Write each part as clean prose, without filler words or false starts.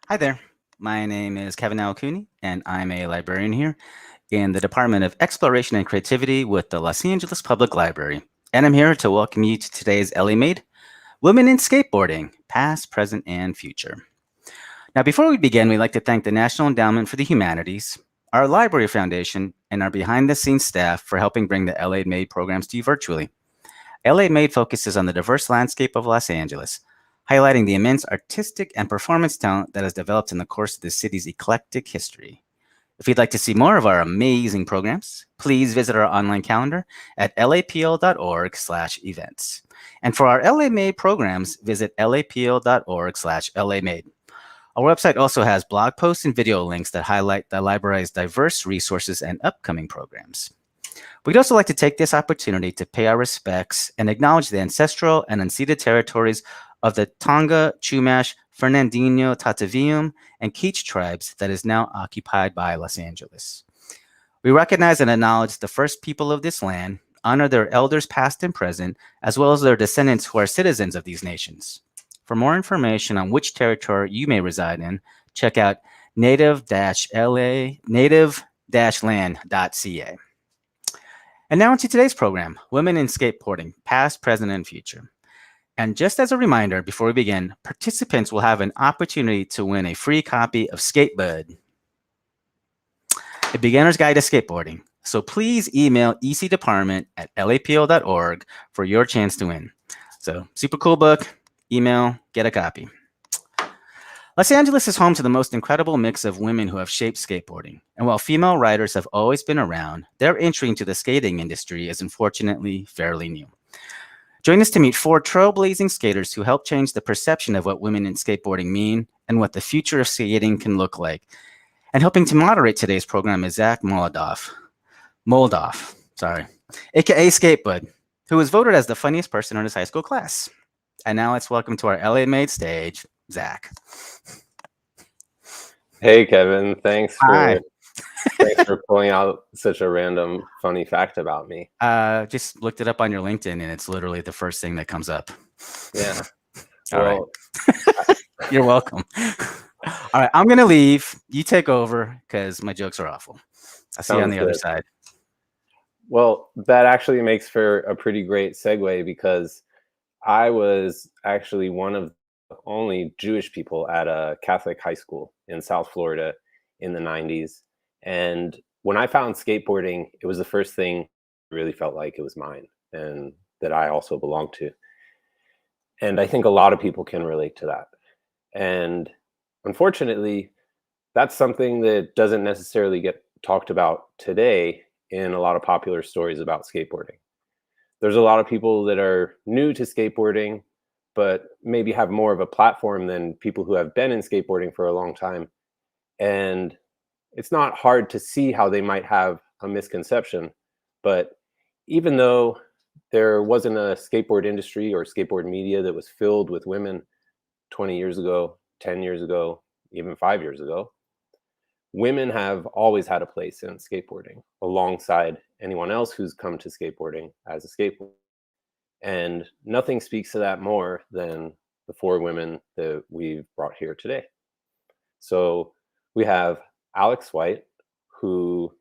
Hi there. My name is Kevin Alcuni, and I'm a librarian here in the Department of Exploration and Creativity with the Los Angeles Public Library. And I'm here to welcome you to today's LA Made Women in Skateboarding, Past, Present, and Future. Now, before we begin, we'd like to thank the National Endowment for the Humanities, our Library Foundation, and our behind the scenes staff for helping bring the LA Made programs to you virtually. LA Made focuses on the diverse landscape of Los Angeles, highlighting the immense artistic and performance talent that has developed in the course of the city's eclectic history. If you'd like to see more of our amazing programs, please visit our online calendar at lapl.org/events. And for our LA Made programs, visit lapl.org/LAMade. Our website also has blog posts and video links that highlight the library's diverse resources and upcoming programs. We'd also like to take this opportunity to pay our respects and acknowledge the ancestral and unceded territories of the Tonga, Chumash, Fernandino, Tataviam, and Keech tribes that is now occupied by Los Angeles. We recognize and acknowledge the first people of this land, honor their elders past and present, as well as their descendants who are citizens of these nations. For more information on which territory you may reside in, check out native-land.ca. And now into today's program, Women in Skateboarding, Past, Present, and Future. And just as a reminder, before we begin, participants will have an opportunity to win a free copy of Skatebud, a beginner's guide to skateboarding. So please email ecdepartment@lapl.org for your chance to win. So super cool book, email, get a copy. Los Angeles is home to the most incredible mix of women who have shaped skateboarding. And while female riders have always been around, their entry into the skating industry is unfortunately fairly new. Join us to meet 4 trailblazing skaters who help change the perception of what women in skateboarding mean and what the future of skating can look like. And helping to moderate today's program is Zach Moldoff, aka Skatebud, who was voted as the funniest person in his high school class. And now let's welcome to our LA Made stage, Zach. Hey Kevin, Hi. thanks for pulling out such a random funny fact about me. Just looked it up on your LinkedIn, and it's literally the first thing that comes up. Yeah. All right. Well, You're welcome. All right, I'm gonna leave. You take over because my jokes are awful. I'll see you on sounds the other good. side. Well, that actually makes for a pretty great segue because I was actually one of the only Jewish people at a Catholic high school in South Florida in the 90s. And when I found skateboarding, it was the first thing I really felt like it was mine and that I also belonged to. And I think a lot of people can relate to that. And unfortunately, that's something that doesn't necessarily get talked about today in a lot of popular stories about skateboarding. There's a lot of people that are new to skateboarding, but maybe have more of a platform than people who have been in skateboarding for a long time. And it's not hard to see how they might have a misconception. But even though there wasn't a skateboard industry or skateboard media that was filled with women 20 years ago, 10 years ago, even 5 years ago, women have always had a place in skateboarding alongside anyone else who's come to skateboarding as a skateboarder. And nothing speaks to that more than the 4 women that we've brought here today. So we have Alex White, who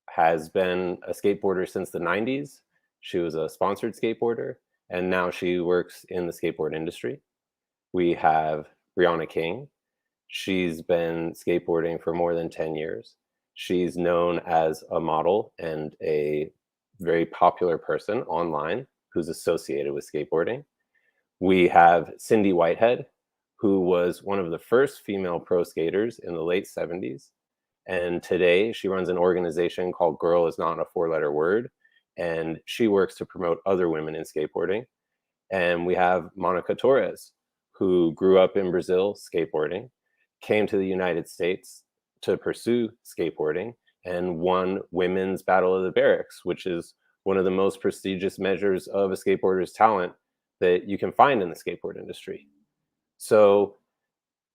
has been a skateboarder since the 90s. She was a sponsored skateboarder, and now she works in the skateboard industry. We have Brianna King. She's been skateboarding for more than 10 years. She's known as a model and a very popular person online who's associated with skateboarding. We have Cindy Whitehead, who was one of the first female pro skaters in the late 70s. And today she runs an organization called Girl Is Not a 4-Letter Word. And she works to promote other women in skateboarding. And we have Monica Torres, who grew up in Brazil skateboarding, came to the United States to pursue skateboarding, and won Women's Battle of the Barracks, which is one of the most prestigious measures of a skateboarder's talent that you can find in the skateboard industry. So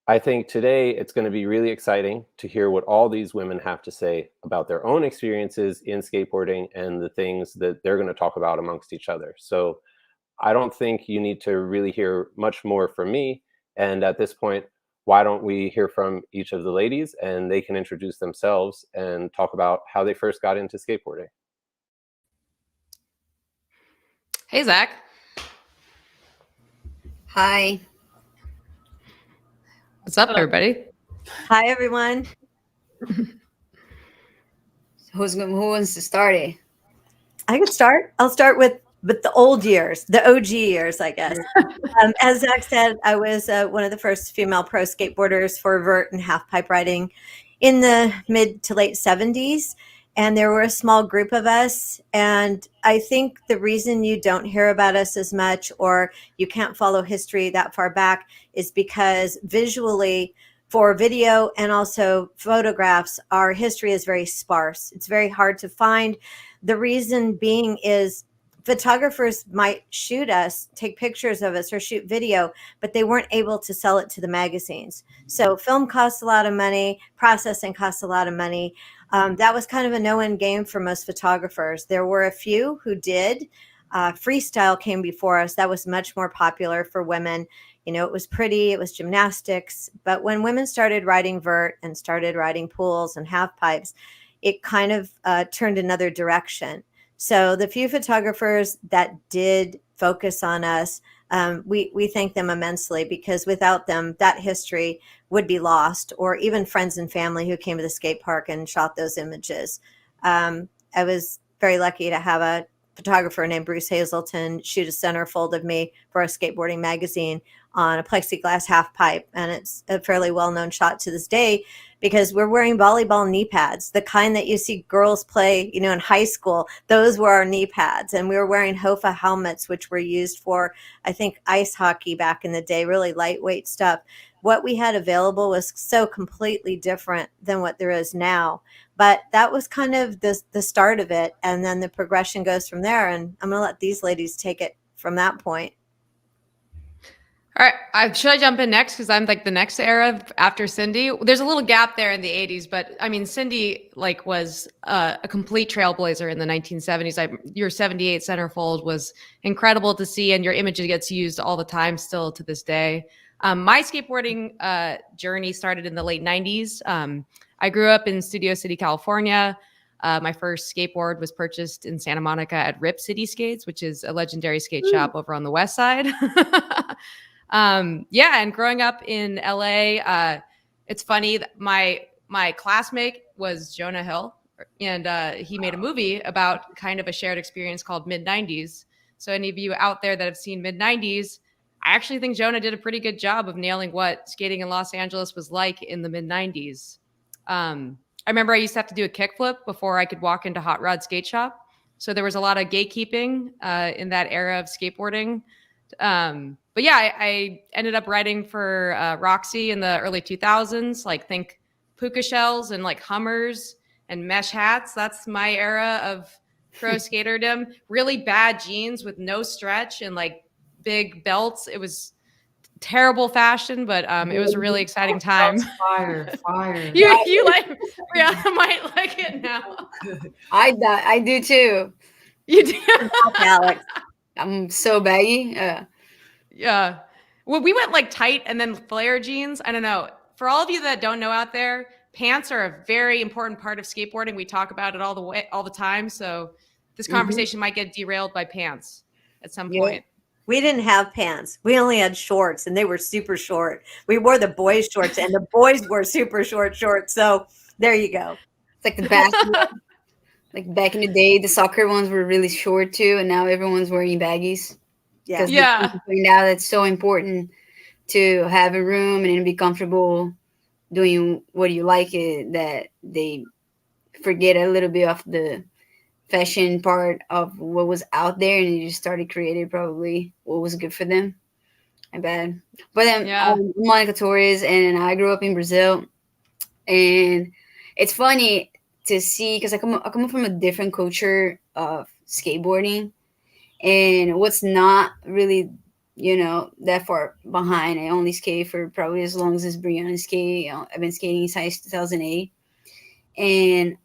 I think today it's going to be really exciting to hear what all these women have to say about their own experiences in skateboarding and the things that they're going to talk about amongst each other. So I don't think you need to really hear much more from me. And at this point, why don't we hear from each of the ladies, and they can introduce themselves and talk about how they first got into skateboarding. Hey, Zach. Hi. What's up, everybody? Hi, everyone. Who wants to start it? I can start. I'll start with the old years, the OG years, I guess. As Zach said, I was one of the first female pro skateboarders for vert and half pipe riding in the mid to late 70s. And there were a small group of us. And I think the reason you don't hear about us as much, or you can't follow history that far back, is because visually, for video and also photographs, our history is very sparse. It's very hard to find. The reason being is photographers might shoot us, take pictures of us, or shoot video, but they weren't able to sell it to the magazines. So film costs a lot of money, processing costs a lot of money. That was kind of a no-win game for most photographers. There were a few who did. Freestyle came before us. That was much more popular for women. You know, it was pretty, it was gymnastics. But when women started riding vert and started riding pools and half pipes, it kind of turned another direction. So the few photographers that did focus on us, we thank them immensely, because without them, that history would be lost, or even friends and family who came to the skate park and shot those images. I was very lucky to have a photographer named Bruce Hazelton shoot a centerfold of me for a skateboarding magazine on a plexiglass half pipe. And it's a fairly well-known shot to this day, because we're wearing volleyball knee pads, the kind that you see girls play, you know, in high school. Those were our knee pads. And we were wearing Hofa helmets, which were used for, I think, ice hockey back in the day, really lightweight stuff. What we had available was so completely different than what there is now. But that was kind of the start of it. And then the progression goes from there. And I'm going to let these ladies take it from that point. All right. Should I jump in next? Because I'm like the next era after Cindy. There's a little gap there in the 80s, but I mean, Cindy like was a complete trailblazer in the 1970s. Your 78 centerfold was incredible to see, and your image gets used all the time still to this day. My skateboarding journey started in the late 90s. I grew up in Studio City, California. My first skateboard was purchased in Santa Monica at Rip City Skates, which is a legendary skate shop over on the west side. And growing up in LA, it's funny that my classmate was Jonah Hill, and he made a movie about kind of a shared experience called Mid-90s. So any of you out there that have seen Mid-90s, I actually think Jonah did a pretty good job of nailing what skating in Los Angeles was like in the mid-90s. I remember I used to have to do a kickflip before I could walk into Hot Rod Skate Shop. So there was a lot of gatekeeping in that era of skateboarding. But yeah, I ended up writing for Roxy in the early 2000s, like think puka shells and like Hummers and mesh hats. That's my era of pro skaterdom. Really bad jeans with no stretch and like big belts. It was terrible fashion, but it was a really exciting time. Fire. You like, yeah, I might like it now. I do too. You do. Alex. I'm so baggy. Yeah. Well, we went like tight and then flare jeans. I don't know. For all of you that don't know out there, pants are a very important part of skateboarding. We talk about it all the time. So this conversation might get derailed by pants at some point. We didn't have pants. We only had shorts, and they were super short. We wore the boys' shorts, and the boys wore super short shorts. So there you go. It's like the basketball. Like back in the day, the soccer ones were really short too, and now everyone's wearing baggies. Yeah. Yeah. Find out it's so important to have a room and be comfortable doing what you like it, that they forget a little bit of the fashion part of what was out there, and they just started creating probably what was good for them. I bet. But then I'm Monica Torres, and I grew up in Brazil, and it's funny to see because I come from a different culture of skateboarding, and what's not really that far behind. I only skate for probably as long as Brianna skate. I've been skating since 2008, and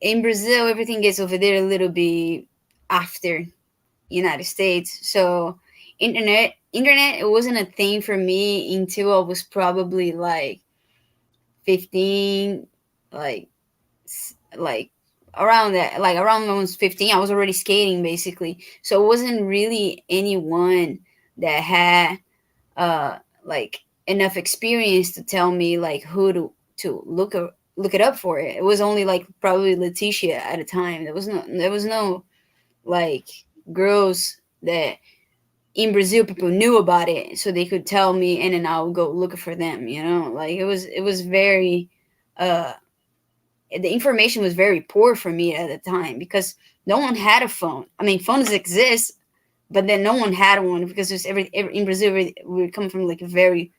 in Brazil, everything gets over there a little bit after United States. So internet internet, it wasn't a thing for me until I was probably like 15, like around that, like around when I was 15, I was already skating basically. So it wasn't really anyone that had like enough experience to tell me like who to look it up for. It was only like probably Leticia at a time. There was no like girls that in Brazil people knew about it, so they could tell me, and then I would go looking for them. Like it was very uh the information was very poor for me at the time because no one had a phone. I mean, phones exist, but then no one had one because there's every in Brazil we come from like a very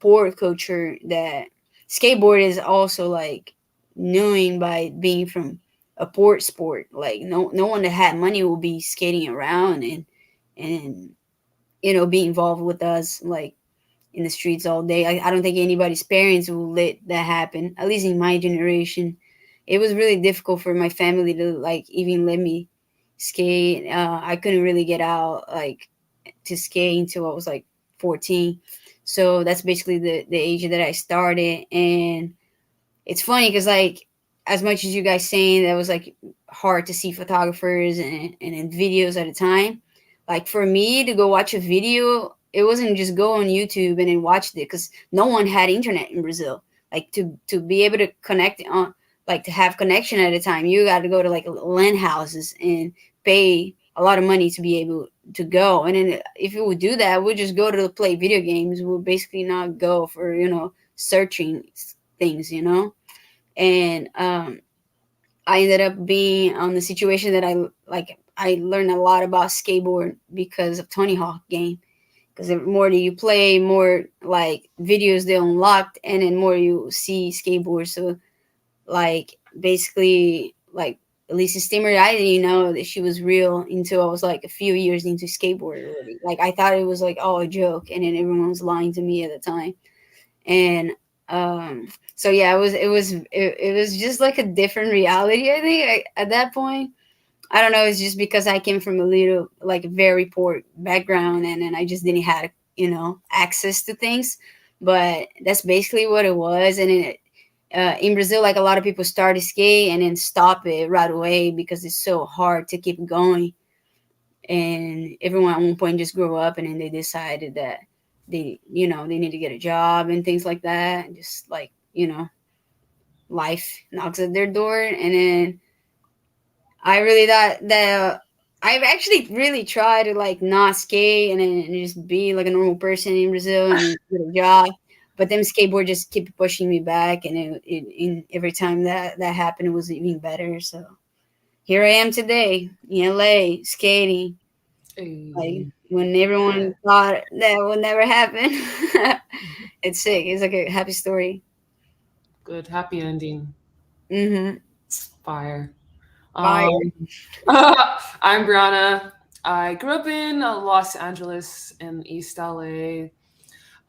poor culture that skateboard is also like knowing by being from a port sport. Like no one that had money will be skating around and be involved with us like in the streets all day. I don't think anybody's parents will let that happen. At least in my generation, it was really difficult for my family to like even let me skate. I couldn't really get out like to skate until I was like 14. So that's basically the age that I started. And it's funny because like as much as you guys saying that was like hard to see photographers and in videos at a time, like for me to go watch a video, it wasn't just go on YouTube and then watch it because no one had internet in Brazil. Like to be able to connect on, like to have connection at a time, you got to go to like LAN houses and pay a lot of money to be able to go. And then if you would do that, we'd just go to play video games. We'll basically not go for searching things. And I ended up being on the situation that I learned a lot about skateboard because of Tony Hawk game. Because the more that you play, more like videos they unlocked, and then more you see skateboard. So like basically like Elisa Stimmer, I didn't know that she was real until I was like a few years into skateboard already. Like I thought it was like a joke, and then everyone was lying to me at the time. And so yeah, it was just like a different reality. I think at that point, I don't know. It's just because I came from a little like very poor background, and then I just didn't have access to things. But that's basically what it was. And in Brazil, like a lot of people start to skate and then stop it right away because it's so hard to keep going. And everyone at one point just grew up, and then they decided that they need to get a job and things like that. And just like life knocks at their door. And then I really thought that I've actually really tried to like not skate and then just be like a normal person in Brazil and get a job. But then skateboard just keep pushing me back, and in every time that happened, it was even better. So here I am today in LA skating. Like when everyone thought that would never happen. It's sick. It's like a happy story. Good, happy ending. Mm-hmm. Fire. Fire. I'm Brianna. I grew up in Los Angeles in East LA.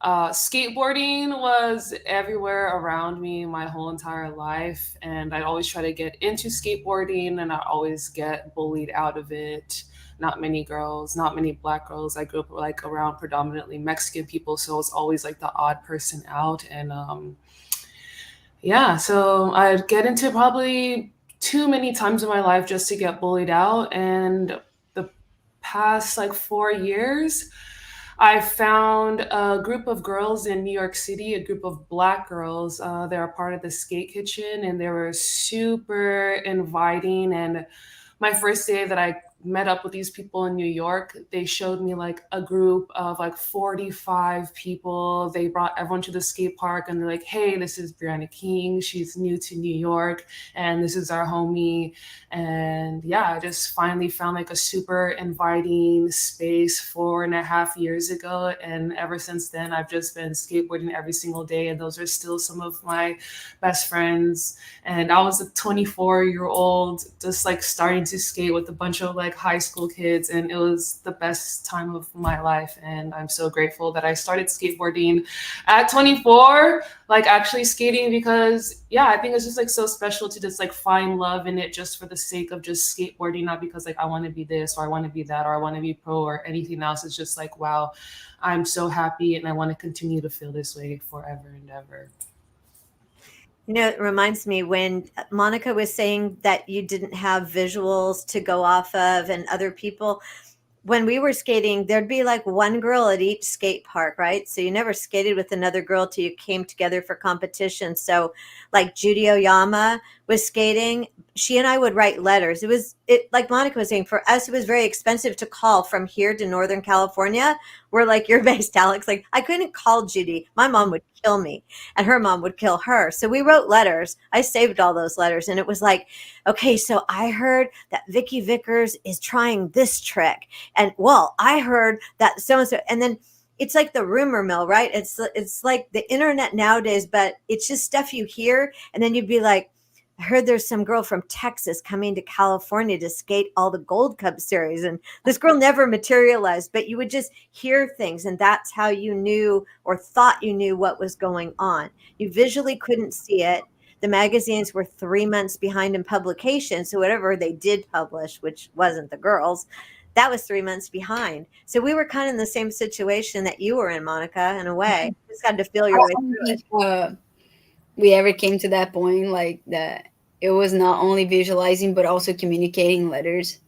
Skateboarding was everywhere around me my whole entire life, and I'd always try to get into skateboarding, and I'd always get bullied out of it. Not many girls, not many Black girls. I grew up like around predominantly Mexican people, so I was always like the odd person out. And yeah, so I'd get into probably too many times in my life just to get bullied out. And the past like 4 years, I found a group of girls in New York City, a group of Black girls. They're a part of the Skate Kitchen, and they were super inviting. And my first day that I met up with these people in New York, they showed me like a group of like 45 people. They brought everyone to the skate park, and they're like, hey, this is Brianna King. She's new to New York, and this is our homie. And yeah, I just finally found like a super inviting space 4.5 years ago. And ever since then, I've just been skateboarding every single day. And those are still some of my best friends. And I was a 24-year-old just like starting to skate with a bunch of like like high school kids, and it was the best time of my life. And I'm so grateful that I started skateboarding at 24, like actually skating, because yeah, I think it's just like so special to just like find love in it just for the sake of just skateboarding, not because like I want to be this or I want to be that or I want to be pro or anything else. It's just like, wow, I'm so happy and I want to continue to feel this way forever and ever. You know, it reminds me when Monica was saying that you didn't have visuals to go off of and other people. When we were skating, there'd be like one girl at each skate park, right? So you never skated with another girl till you came together for competition. So like Judy Oyama was skating. She and I would write letters. It like Monica was saying, for us, it was very expensive to call from here to Northern California, where like you're based, Alex. Like I couldn't call Judy. My mom would kill me and her mom would kill her. So we wrote letters. I saved all those letters. And it was like, okay, so I heard that Vicky Vickers is trying this trick. And well, I heard that so-and-so, and then it's like the rumor mill, right? It's like the internet nowadays, but it's just stuff you hear. And then you'd be like, I heard there's some girl from Texas coming to California to skate all the Gold Cup series. And this girl never materialized, but you would just hear things. And that's how you knew or thought you knew what was going on. You visually couldn't see it. The magazines were 3 months behind in publication. So whatever they did publish, which wasn't the girls, that was 3 months behind. So we were kind of in the same situation that you were in, Monica, in a way. You just had to feel your way through it. We ever came to that point, like that it was not only visualizing but also communicating letters.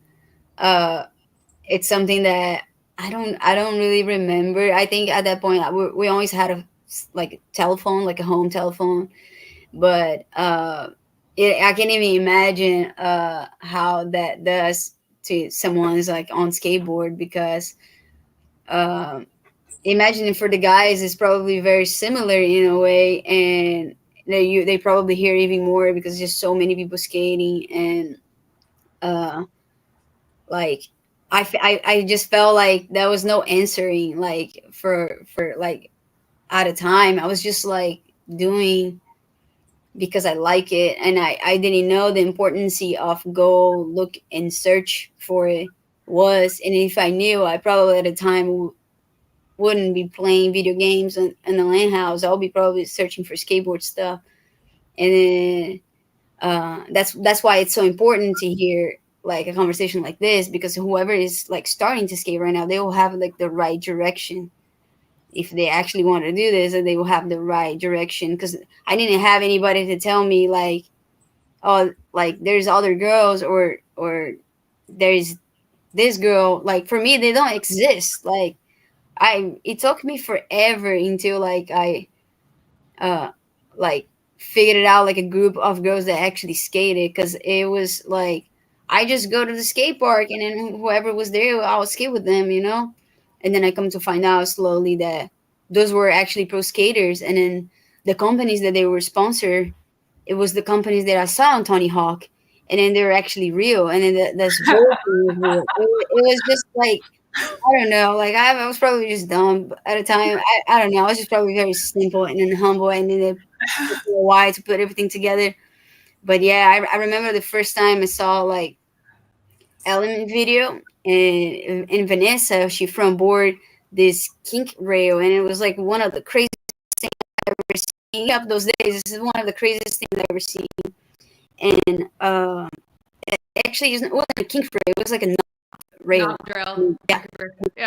It's something that I don't really remember. I think at that point we always had a like telephone, like a home telephone, but I can't even imagine how that does to someone's like on skateboard, because imagine for the guys it's probably very similar in a way, and they probably hear even more because there's just so many people skating. And like I just felt like there was no answering, like for like at a time I was just like doing because I like it, and I didn't know the importance of go look and search for it was. And if I knew, I probably at the time wouldn't be playing video games in the LAN house. I'll be probably searching for skateboard stuff. And then that's why it's so important to hear like a conversation like this, because whoever is like starting to skate right now, they will have like the right direction. If they actually want to do this, and they will have the right direction, because I didn't have anybody to tell me like, oh, like there's other girls or there's this girl. Like for me, they don't exist. Like it took me forever until like I like figured it out, like a group of girls that actually skated, because it was like I just go to the skate park and then whoever was there, I would skate with them, you know. And then I come to find out slowly that those were actually pro skaters, and then the companies that they were sponsored, it was the companies that I saw on Tony Hawk, and then they were actually real, and then that's whole thing was real. It was just like, I don't know, like I was probably just dumb at a time. I don't know, I was just probably very simple and then humble, and then it took me a while to put everything together. But yeah, I remember the first time I saw like Ellen video, and Vanessa, she from board this kink rail, and it was like one of the craziest things I've ever seen. Up those days, this is one of the craziest things I've ever seen. And actually, it wasn't a kink rail; it was like a knot rail. Not drill. Yeah. Yeah.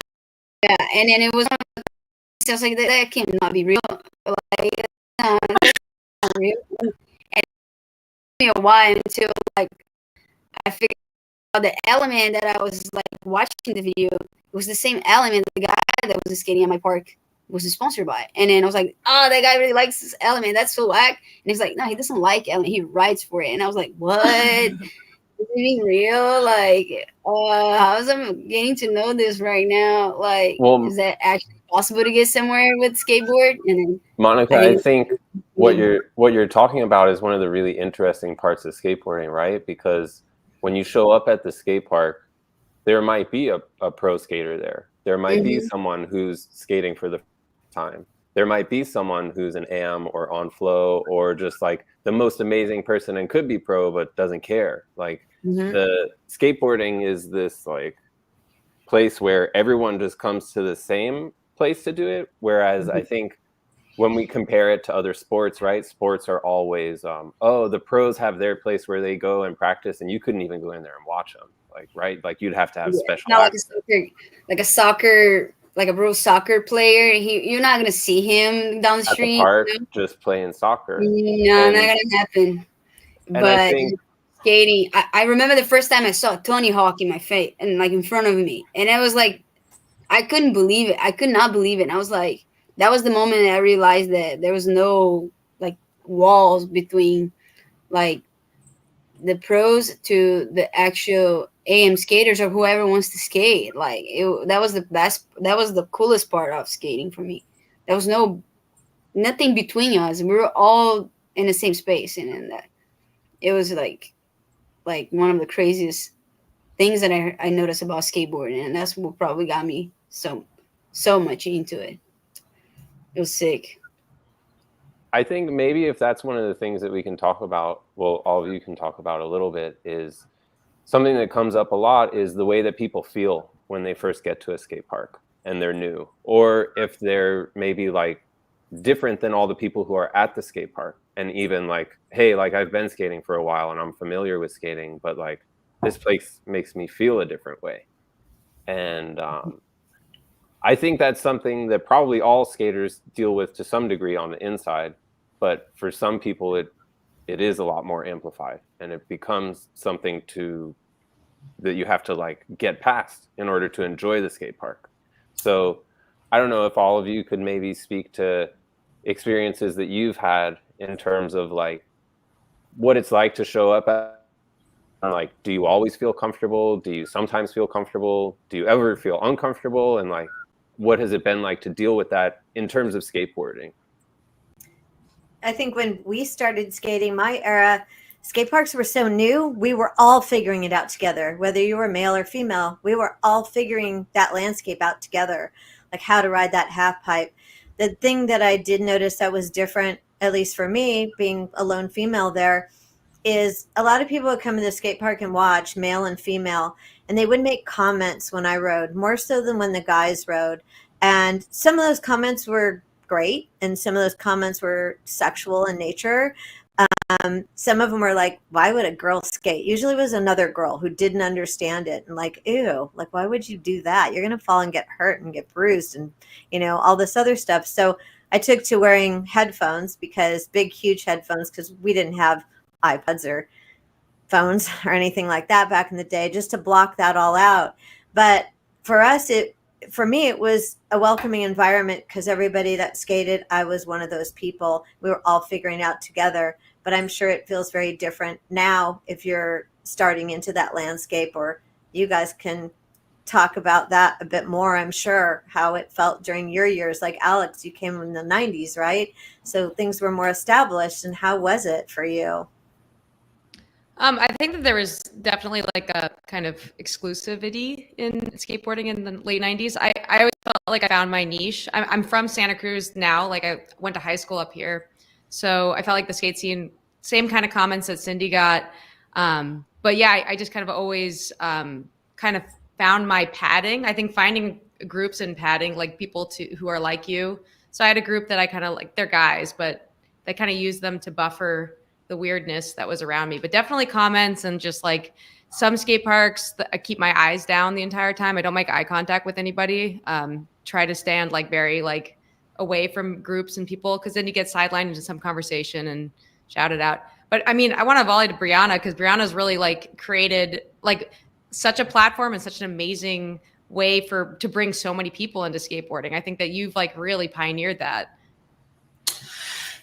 Yeah, and then it was. I was like, that cannot be real. Like, that's not real. And it took me a while until like I figured the element that I was like watching the video was the same element the guy that was skating at my park was sponsored by. And then I was like, oh, that guy really likes this element. That's so whack. And he's like, no, he doesn't like element. He writes for it. And I was like, what? Is it even real? Like, how's I'm getting to know this right now? Like, is that actually possible to get somewhere with skateboard? And then Monica, I think what you're talking about is one of the really interesting parts of skateboarding, right? Because when you show up at the skate park, there might be a pro skater there. There might be someone who's skating for the first time. there might be someone who's an AM or on flow or just like the most amazing person and could be pro but doesn't care. Like the skateboarding is this like place where everyone just comes to the same place to do it, whereas I think when we compare it to other sports, right, sports are always the pros have their place where they go and practice, and you couldn't even go in there and watch them, like, right, like you'd have to have special not like a soccer, like a pro soccer player. You're not gonna see him down the at street the park just playing soccer. No, not gonna happen. And But I think skating, I remember the first time I saw Tony Hawk in my face and like in front of me, and I was like, I couldn't believe it. I could not believe it. And I was like, that was the moment I realized that there was no like walls between like the pros to the actual AM skaters or whoever wants to skate. Like that was the best. That was the coolest part of skating for me. There was nothing between us. We were all in the same space, and that it was like one of the craziest things that I noticed about skateboarding, and that's what probably got me so much into it. It was sick. I think maybe if that's one of the things that we can talk about, well, all of you can talk about a little bit, is something that comes up a lot is the way that people feel when they first get to a skate park and they're new, or if they're maybe like different than all the people who are at the skate park, and even like, hey, like I've been skating for a while and I'm familiar with skating, but like this place makes me feel a different way. And I think that's something that probably all skaters deal with to some degree on the inside, but for some people it is a lot more amplified, and it becomes something that you have to like get past in order to enjoy the skate park. So I don't know if all of you could maybe speak to experiences that you've had in terms of like what it's like to show up at, like, do you always feel comfortable? Do you sometimes feel comfortable? Do you ever feel uncomfortable? And like, what has it been like to deal with that in terms of skateboarding? I think when we started skating, my era, skate parks were so new, we were all figuring it out together. Whether you were male or female, we were all figuring that landscape out together, like how to ride that half pipe. The thing that I did notice that was different, at least for me, being a lone female there, is a lot of people would come to the skate park and watch, male and female, and they would make comments when I rode, more so than when the guys rode. And some of those comments were great, and some of those comments were sexual in nature. Some of them were like, why would a girl skate? Usually it was another girl who didn't understand it, and like, ew, like, why would you do that? You're going to fall and get hurt and get bruised and, all this other stuff. So I took to wearing headphones, because big, huge headphones, because we didn't have iPods or phones or anything like that back in the day, just to block that all out. But for me, it was a welcoming environment, because everybody that skated, I was one of those people. We were all figuring out together. But I'm sure it feels very different now if you're starting into that landscape, or you guys can talk about that a bit more, I'm sure, how it felt during your years. Like Alex, you came in the 90s, right? So things were more established. And how was it for you? I think that there was definitely like a kind of exclusivity in skateboarding in the late 90s. I always felt like I found my niche. I'm from Santa Cruz now. Like I went to high school up here. So I felt like the skate scene, same kind of comments that Cindy got. But yeah, I just kind of always kind of found my padding. I think finding groups and padding, like people who are like you. So I had a group that I kind of like, they're guys, but they kind of use them to buffer the weirdness that was around me. But definitely comments, and just like some skate parks, I keep my eyes down the entire time. I don't make eye contact with anybody. Try to stand like very like away from groups and people, because then you get sidelined into some conversation and shouted out. But I mean, I want to volley to Brianna, because Brianna's really like created like such a platform and such an amazing way to bring so many people into skateboarding. I think that you've like really pioneered that.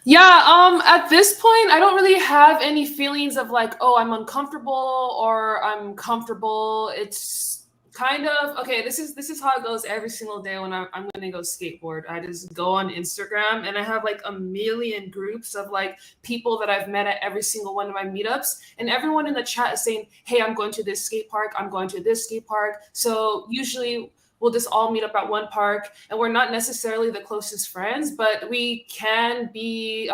Yeah, at this point, I don't really have any feelings of like, oh, I'm uncomfortable or I'm comfortable. It's kind of, okay, this is how it goes every single day when I'm going to go skateboard. I just go on Instagram, and I have like a million groups of like people that I've met at every single one of my meetups. And everyone in the chat is saying, hey, I'm going to this skate park. I'm going to this skate park. So usually we'll just all meet up at one park, and we're not necessarily the closest friends, but we can be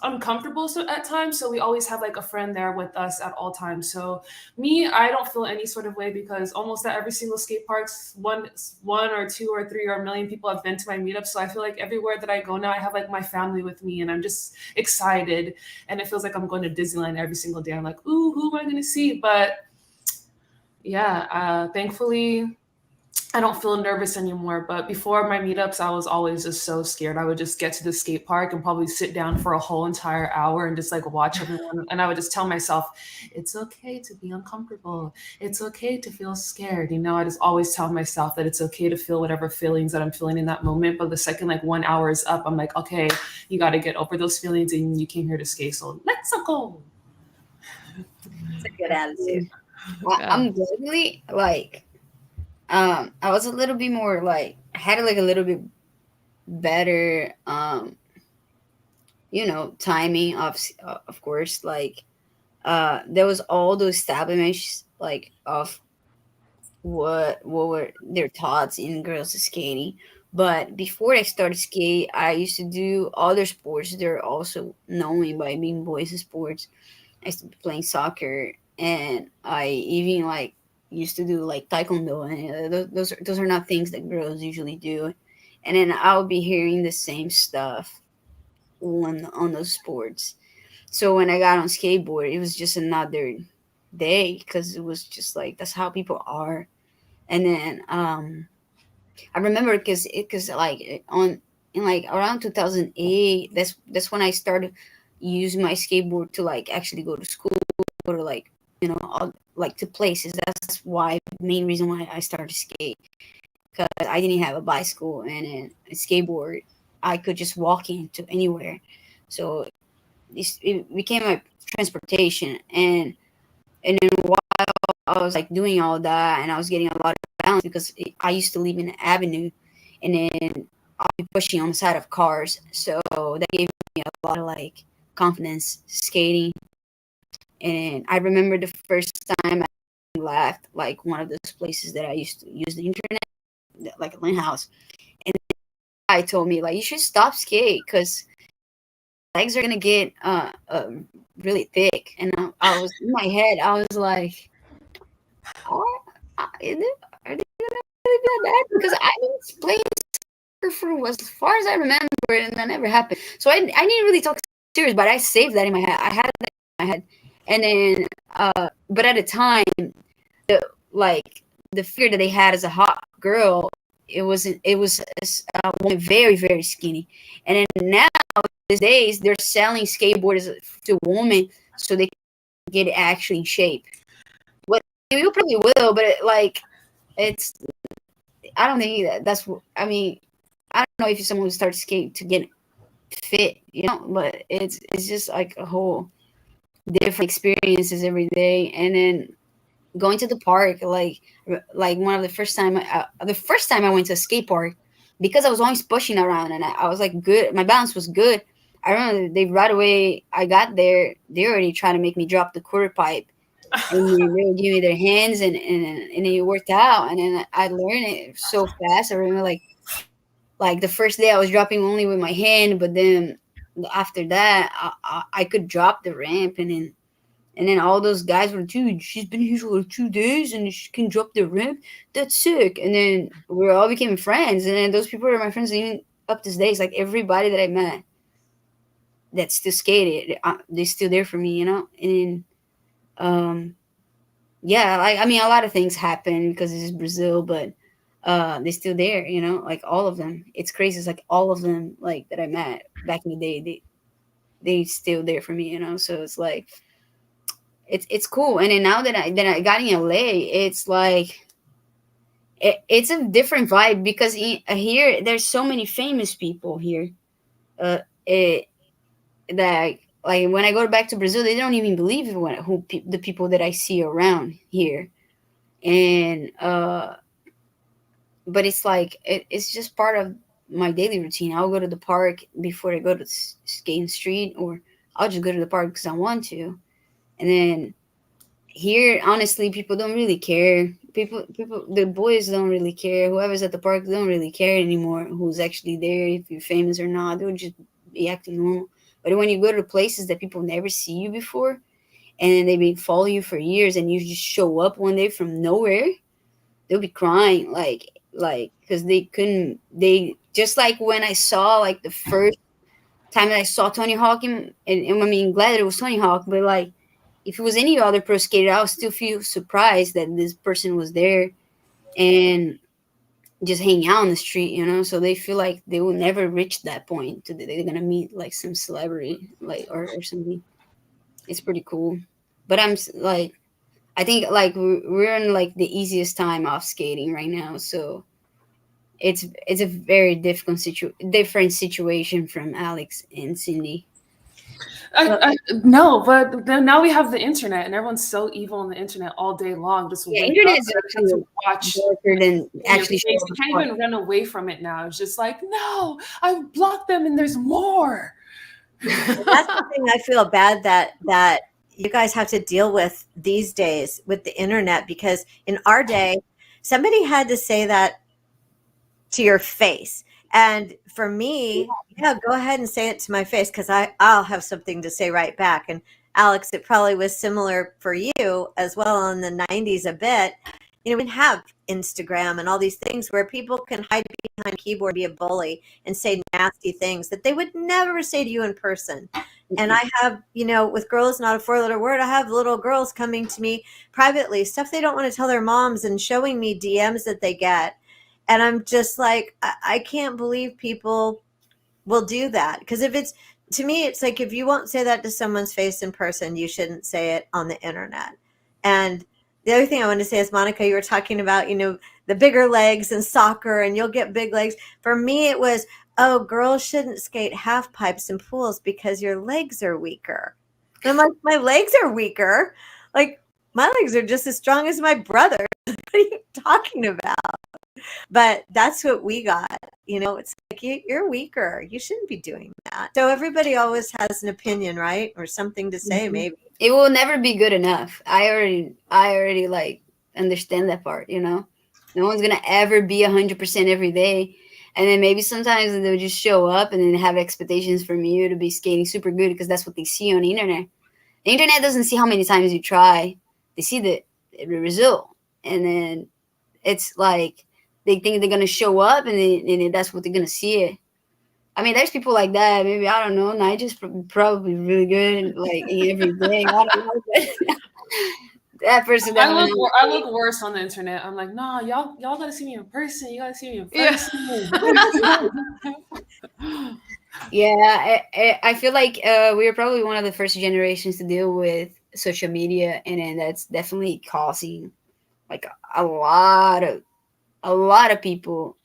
uncomfortable at times. So we always have like a friend there with us at all times. So me, I don't feel any sort of way because almost at every single skate parks, one or two or three or a million people have been to my meetup. So I feel like everywhere that I go now, I have like my family with me, and I'm just excited. And it feels like I'm going to Disneyland every single day. I'm like, ooh, who am I going to see? But yeah, thankfully, I don't feel nervous anymore. But before my meetups, I was always just so scared. I would just get to the skate park and probably sit down for a whole entire hour and just like watch everyone. And I would just tell myself, it's okay to be uncomfortable. It's okay to feel scared. You know, I just always tell myself that it's okay to feel whatever feelings that I'm feeling in that moment. But the second like 1 hour is up, I'm like, okay, you got to get over those feelings and you came here to skate. So let's go. It's a good attitude. I'm definitely like, I was a little bit more like, I had like a little bit better, timing of course, like, there was all those establishments like of what were their thoughts in girls skating. But before I started skate, I used to do other sports. They're also known by being boys sports. I used to be playing soccer, and I even like used to do like taekwondo, and those are not things that girls usually do. And then I'll be hearing the same stuff on those sports. So when I got on skateboard, it was just another day because it was just like that's how people are. And then I remember because like on in like around 2008, that's when I started using my skateboard to like actually go to school or like like to places. That's why main reason why I started to skate, because I didn't have a bicycle and a skateboard. I could just walk into anywhere, so it became my transportation. And then while I was like doing all that, and I was getting a lot of balance because I used to live in an avenue, and then I'll be pushing on the side of cars, so that gave me a lot of like confidence skating. And I remember the first time I left like one of those places that I used to use the internet, like a lane house, and the guy told me like you should stop skate because legs are gonna get really thick. And I was in my head, I was like, are they gonna really be that bad? Because I was playing soccer for as far as I remember, and that never happened. So I didn't really talk serious, but I saved that in my head. I had that in my head. And then but at the time, the fear that they had as a hot girl, it was a woman very, very skinny. And then now these days they're selling skateboards to women so they can get actually in shape. What you probably will, but it's I don't think that's what I mean. I don't know if someone would start skate to get fit, but it's just like a whole different experiences every day. And then going to the park, like one of the first time I went to a skate park, because I was always pushing around and I was like good, my balance was good. I remember they right away I got there, they already trying to make me drop the quarter pipe, and they would give me their hands, and it worked out. And then I learned it so fast. I remember like the first day I was dropping only with my hand, but then after that I could drop the ramp. And then all those guys were, dude, she's been here for 2 days and she can drop the ramp. That's sick. And then we all became friends. And then those people are my friends even up to this day. It's like everybody that I met that still skated, they're still there for me, And yeah, I mean, a lot of things happen because this is Brazil, but they're still there, like all of them. It's crazy. It's like all of them, like that I met back in the day, they still there for me, So it's like, it's cool. And then now that I got in LA, it's like it's a different vibe because here there's so many famous people here. That like when I go back to Brazil, they don't even believe the people that I see around here. And but it's like it's just part of my daily routine. I'll go to the park before I go to skating street, or I'll just go to the park because I want to. And then here, honestly, people don't really care. people, the boys don't really care. Whoever's at the park don't really care anymore who's actually there, if you're famous or not. They'll just be acting normal. But when you go to places that people never see you before, and then they be follow you for years, and you just show up one day from nowhere, they'll be crying like because they just like when I saw like the first time that I saw Tony Hawk, and I mean, glad that it was Tony Hawk, but like if it was any other pro skater, I would still feel surprised that this person was there and just hang out on the street, you know. So they feel like they will never reach that point they're gonna meet like some celebrity, like or something. It's pretty cool. But like, I think like we're in like the easiest time off skating right now, so it's a very different situation from Alex and Cindy. No, but then now we have the internet, and everyone's so evil on the internet all day long. Just Internet is actually to watch darker than actually. You can't even run away from it now. It's just like, no, I blocked them, and there's more. That's the thing I feel bad that you guys have to deal with these days with the internet, because in our day, somebody had to say that to your face. And for me, yeah, go ahead and say it to my face, because I'll have something to say right back. And Alex, it probably was similar for you as well in the 90s a bit. You know, we didn't have Instagram and all these things where people can hide behind a keyboard, be a bully, and say nasty things that they would never say to you in person. And I have, you know, with Girls Not a Four-Letter Word, I have little girls coming to me privately, stuff they don't want to tell their moms, and showing me DMs that they get. And I'm just like, I can't believe people will do that. Because to me, it's like, if you won't say that to someone's face in person, you shouldn't say it on the internet. And the other thing I want to say is, Monica, you were talking about, you know, the bigger legs and soccer, and you'll get big legs. For me, it was, oh, girls shouldn't skate half pipes in pools because your legs are weaker. And I'm like, my legs are weaker? Like, my legs are just as strong as my brother's. What are you talking about? But that's what we got. You know, it's like, you're weaker. You shouldn't be doing that. So everybody always has an opinion, right? Or something to say, maybe. It will never be good enough. I already like understand that part, you know. No one's gonna ever be 100% every day. And then maybe sometimes they'll just show up and then have expectations from you to be skating super good because that's what they see on the internet. The internet doesn't see how many times you try. They see the result. And then it's like they think they're going to show up, and then that's what they're going to see it. I mean, there's people like that. Maybe, I don't know. Nigel's probably really good, like every day. I don't know. But that person. I look worse on the internet. I'm like, nah, y'all gotta see me in person. You gotta see me in person. Yeah, I feel like we are probably one of the first generations to deal with social media, and then that's definitely causing like a lot of people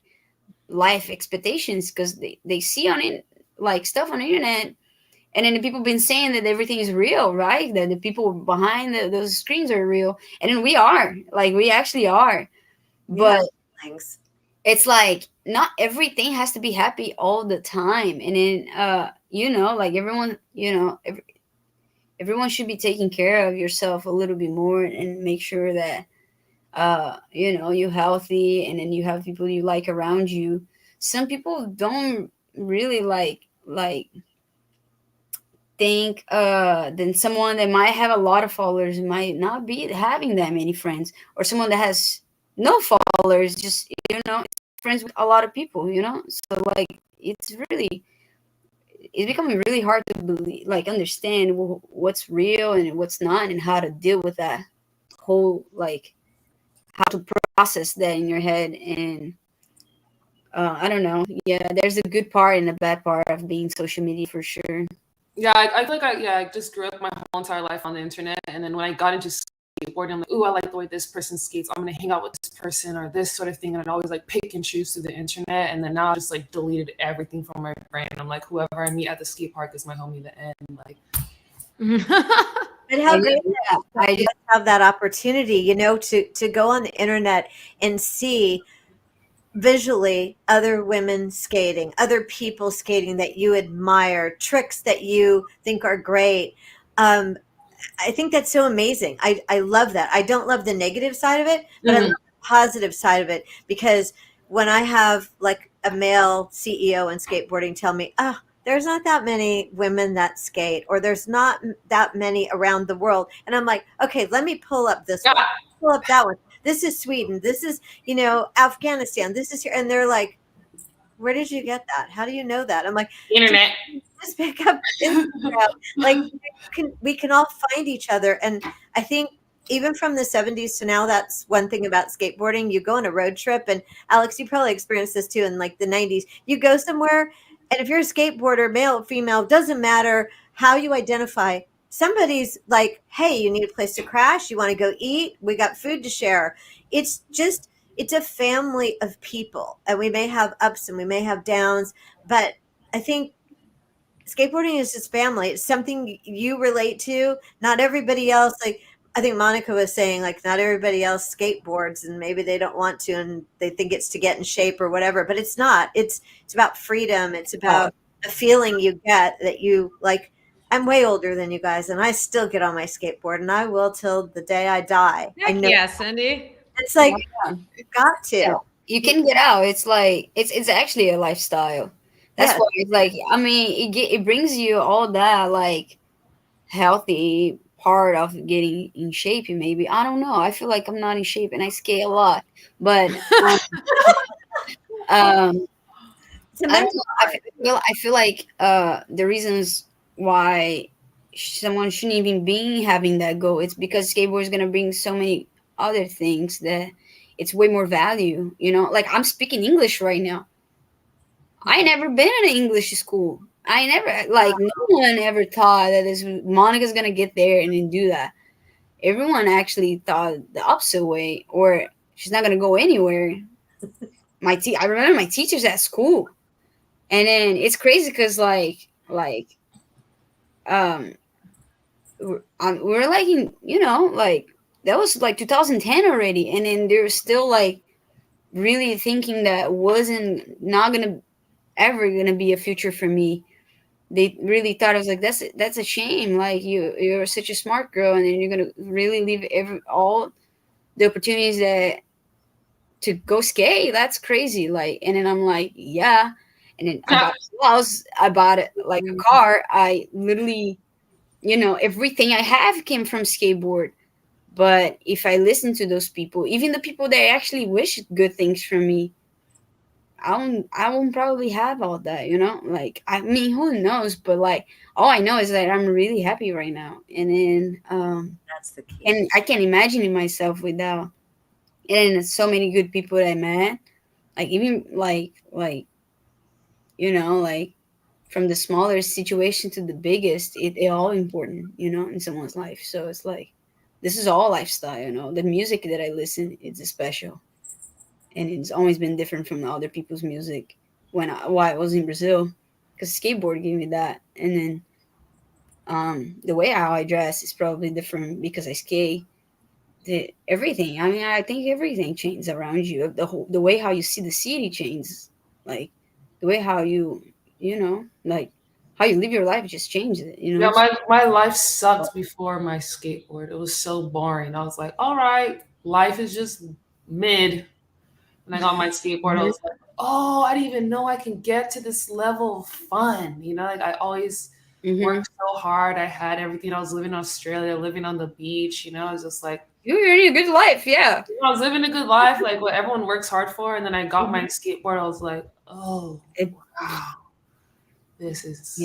life expectations, because they see on it like stuff on the internet, and then the people been saying that everything is real, right? That the people behind those screens are real, and then we actually are. But thanks. It's like not everything has to be happy all the time, and then you know, like everyone, you know, everyone should be taking care of yourself a little bit more and make sure that you know, you're healthy, and then you have people you like around you. Some people don't really like think then someone that might have a lot of followers might not be having that many friends, or someone that has no followers just, you know, friends with a lot of people, you know. So like it's becoming really hard to believe, like understand what's real and what's not, and how to deal with that whole, like how to process that in your head. And I don't know. Yeah, there's a good part and a bad part of being social media for sure. Yeah, I feel like I just grew up my whole entire life on the internet, and then when I got into skateboarding, I'm like, ooh, I like the way this person skates. I'm gonna hang out with this person or this sort of thing, and I'd always like pick and choose through the internet. And then now I just like deleted everything from my brain. I'm like, whoever I meet at the skate park is my homie. The end. Like. But how great I just have that opportunity, you know, to go on the internet and see visually other women skating, other people skating that you admire, tricks that you think are great. I think that's so amazing. I love that. I don't love the negative side of it, but I love the positive side of it, because when I have like a male CEO in skateboarding tell me, oh, there's not that many women that skate, or there's not that many around the world. And I'm like, okay, let me pull up this one, pull up that one. This is Sweden. This is, Afghanistan. This is here. And they're like, where did you get that? How do you know that? I'm like, Internet. just pick up Instagram. Like we can all find each other. And I think even from the 70s to now, that's one thing about skateboarding. You go on a road trip, and Alex, you probably experienced this too in like the 90s. You go somewhere, and if you're a skateboarder, male, female, doesn't matter how you identify. Somebody's like, hey, you need a place to crash? You want to go eat? We got food to share. It's a family of people, and we may have ups and we may have downs, but I think skateboarding is just family. It's something you relate to. Not everybody else. Like I think Monica was saying, like not everybody else skateboards, and maybe they don't want to, and they think it's to get in shape or whatever. But it's not. It's about freedom. It's about the feeling you get that you like. I'm way older than you guys, and I still get on my skateboard, and I will till the day I die. I know. Yeah, Cindy. It's like you've got to. Yeah. You can get out. It's like it's actually a lifestyle. That's why it's like, I mean, it brings you all that like healthy part of getting in shape. Maybe, I don't know. I feel like I'm not in shape, and I skate a lot, but I don't know. I feel like the reasons why someone shouldn't even be having that goal, it's because skateboard is gonna bring so many other things that it's way more value. Like I'm speaking English right now. I never been in an English school. I never, like, no one ever thought that Monica's gonna get there and then do that. Everyone actually thought the opposite way, or she's not gonna go anywhere. I remember my teachers at school, and then it's crazy because we're like like that was like 2010 already, and then they're still like really thinking that wasn't not gonna ever gonna be a future for me. They really thought I was like, that's a shame. Like you're such a smart girl, and then you're gonna really leave all the opportunities to go skate. That's crazy. Like, and then I'm like, yeah. And then I bought a house. I bought it like a car. I literally, everything I have came from skateboard. But if I listen to those people, even the people that actually wish good things for me, I won't probably have all that, like, I mean, who knows, but like all I know is that I'm really happy right now. And then that's the key. And I can't imagine myself without. And so many good people that I met, like even like from the smaller situation to the biggest, it all important, in someone's life. So it's like this is all lifestyle. The music that I listen, it's special. And it's always been different from other people's music while I was in Brazil, because skateboard gave me that. And then the way how I dress is probably different because I skate. Everything. I mean, I think everything changes around you. The way how you see the city changes. Like the way how like how you live your life just changes it. Yeah, my life sucked before my skateboard. It was so boring. I was like, all right, life is just mid. When I got my skateboard, I was like, oh, I didn't even know I can get to this level of fun. Like I always worked so hard. I had everything. I was living in Australia, living on the beach. I was just like, you're living a good life. Yeah. I was living a good life, like what everyone works hard for. And then I got my skateboard. I was like, oh, wow. This is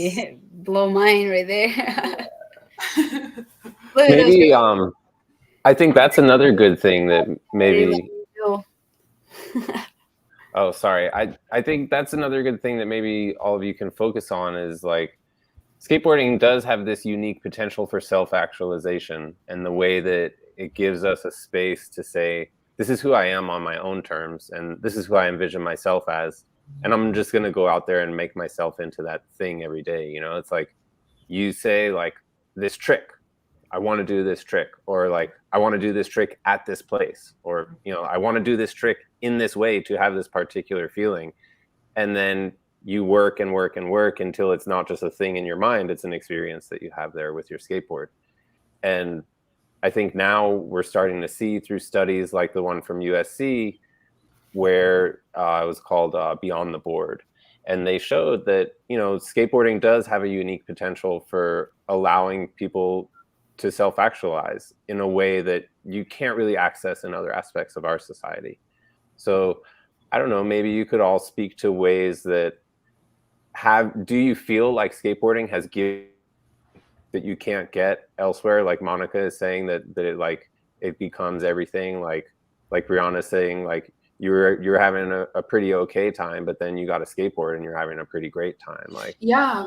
blow mine right there. Maybe I think that's another good thing that maybe oh, sorry. I think that's another good thing that maybe all of you can focus on is like skateboarding does have this unique potential for self-actualization, and the way that it gives us a space to say, this is who I am on my own terms, and this is who I envision myself as. And I'm just going to go out there and make myself into that thing every day. It's like you say like this trick, I want to do this trick, or like, I want to do this trick at this place, or, I want to do this trick in this way to have this particular feeling. And then you work and work and work until it's not just a thing in your mind. It's an experience that you have there with your skateboard. And I think now we're starting to see through studies like the one from USC, where it was called Beyond the Board. And they showed that, skateboarding does have a unique potential for allowing people to self-actualize in a way that you can't really access in other aspects of our society. So I don't know, maybe you could all speak to ways that do you feel like skateboarding has given that you can't get elsewhere? Like Monica is saying that it becomes everything, like Brianna's saying, like you're having a pretty okay time, but then you got a skateboard and you're having a pretty great time. Like, yeah,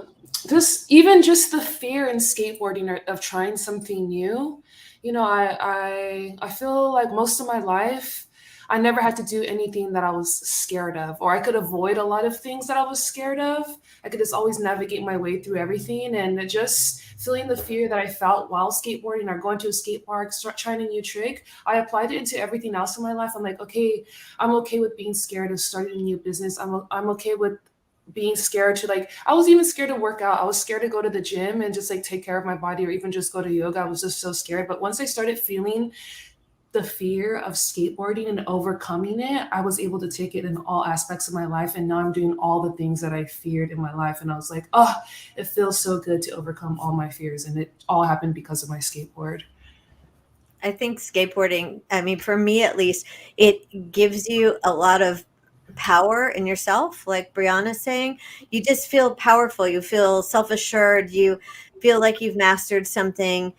even just the fear in skateboarding of trying something new. I feel like most of my life I never had to do anything that I was scared of, or I could avoid a lot of things that I was scared of. I could just always navigate my way through everything, and just feeling the fear that I felt while skateboarding or going to a skate park, start trying a new trick, I applied it into everything else in my life. I'm like, okay, I'm okay with being scared of starting a new business. I'm okay with being scared to, like, I was even scared to work out. I was scared to go to the gym and just like take care of my body, or even just go to yoga. I was just so scared. But once I started feeling the fear of skateboarding and overcoming it, I was able to take it in all aspects of my life. And now I'm doing all the things that I feared in my life. And I was like, oh, it feels so good to overcome all my fears. And it all happened because of my skateboard. I think skateboarding, I mean, for me at least, it gives you a lot of power in yourself. Like Brianna's saying, you just feel powerful. You feel self-assured. You feel like you've mastered something.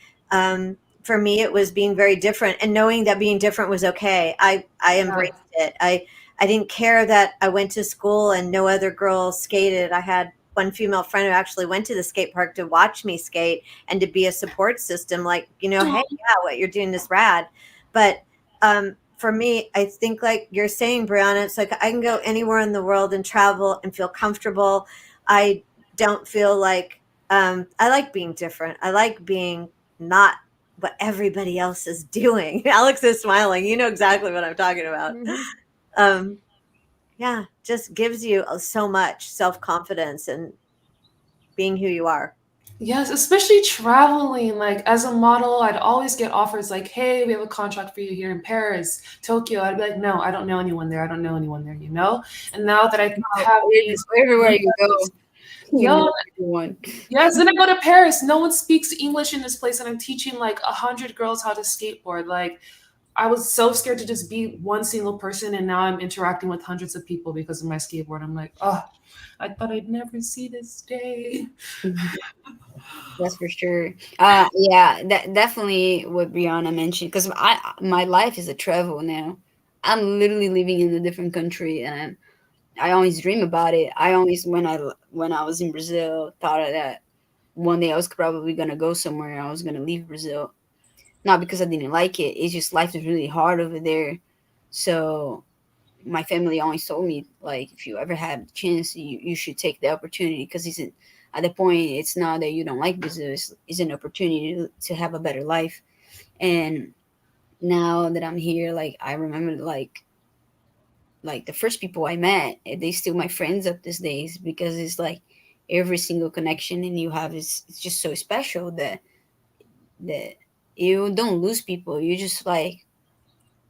For me, it was being very different and knowing that being different was okay. I embraced it. I didn't care that I went to school and no other girls skated. I had one female friend who actually went to the skate park to watch me skate and to be a support system, like, hey, yeah, what you're doing is rad. But for me, I think like you're saying, Brianna, it's like I can go anywhere in the world and travel and feel comfortable. I don't feel like I like being different. I like being not what everybody else is doing. Alex is smiling. You know exactly what I'm talking about. Yeah, just gives you so much self-confidence and being who you are. Yes, especially traveling. Like as a model, I'd always get offers like, hey, we have a contract for you here in Paris, Tokyo. I'd be like, no, I don't know anyone there. I don't know anyone there, And now that I have these everywhere you go, yeah, everyone. yes, then I go to Paris. No one speaks English in this place, and I'm teaching like 100 girls how to skateboard. Like I was so scared to just be one single person, and now I'm interacting with hundreds of people because of my skateboard. I'm like, oh, I thought I'd never see this day. That's for sure. Yeah, that definitely what Brianna mentioned, because my life is a travel now. I'm literally living in a different country, and I always dream about it. I always, when I was in Brazil, thought that one day I was probably gonna go somewhere. I was gonna leave Brazil, not because I didn't like it. It's just life is really hard over there. So my family always told me, like, if you ever have the chance, you should take the opportunity, because at the point, it's not that you don't like business, it's an opportunity to have a better life. And now that I'm here, like, I remember like the first people I met, they still my friends up these days, because it's like every single connection and you have is, it's just so special that you don't lose people. You just like,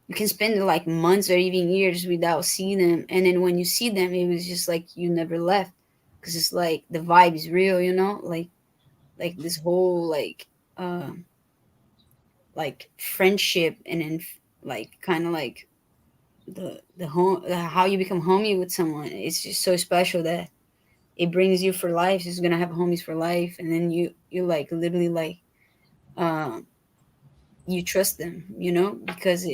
you can spend like months or even years without seeing them, and then when you see them, it was just like you never left, because it's like the vibe is real, like this whole like friendship, and then like kind of like the home, how you become homie with someone. It's just so special that it brings you for life. It's gonna have homies for life, and then you like literally like um you trust them, because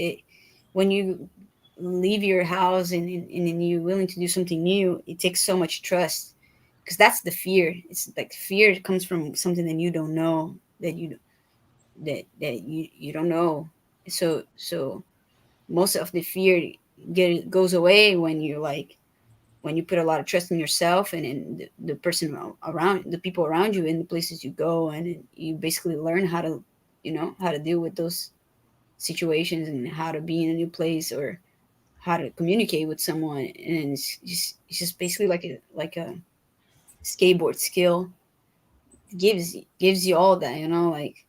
when you leave your house and you're willing to do something new, it takes so much trust, because that's the fear. It's like fear comes from something that you don't know, that you don't know. So most of the fear goes away when you like, when you put a lot of trust in yourself and in the person around, the people around you, and the places you go, and you basically learn how to, how to deal with those situations, and how to be in a new place, or how to communicate with someone. And it's just basically like a skateboard skill. Gives you all that, like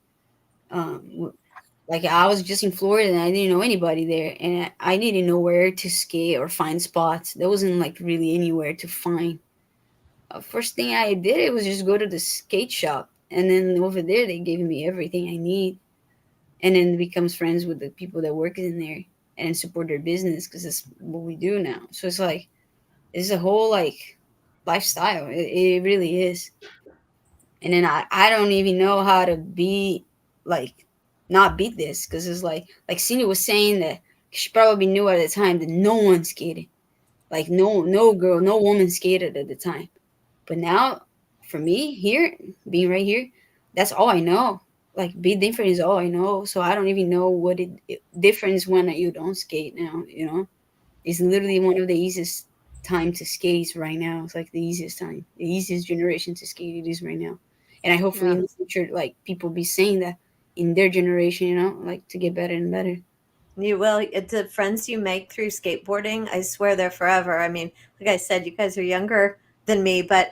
Like I was just in Florida and I didn't know anybody there, and I didn't know where to skate or find spots. There wasn't like really anywhere to find. First thing I did it was just go to the skate shop, and then over there they gave me everything I need, and then becomes friends with the people that work in there and support their business because that's what we do now. So it's like it's a whole like lifestyle. It really is. And then I don't even know how to be like not beat this because it's like Cindy was saying that she probably knew at the time that no one skated, like no girl, no woman skated at the time. But now for me here, being right here, that's all I know. Like be different is all I know. So I don't even know what it difference when you don't skate now. It's literally one of the easiest time to skate right now. It's like the easiest time, the easiest generation to skate it is right now. And I hopefully Yeah. in the future, like people be saying that in their generation, like to get better and better. You will. It's the friends you make through skateboarding. I swear they're forever. I mean, like I said, you guys are younger than me, but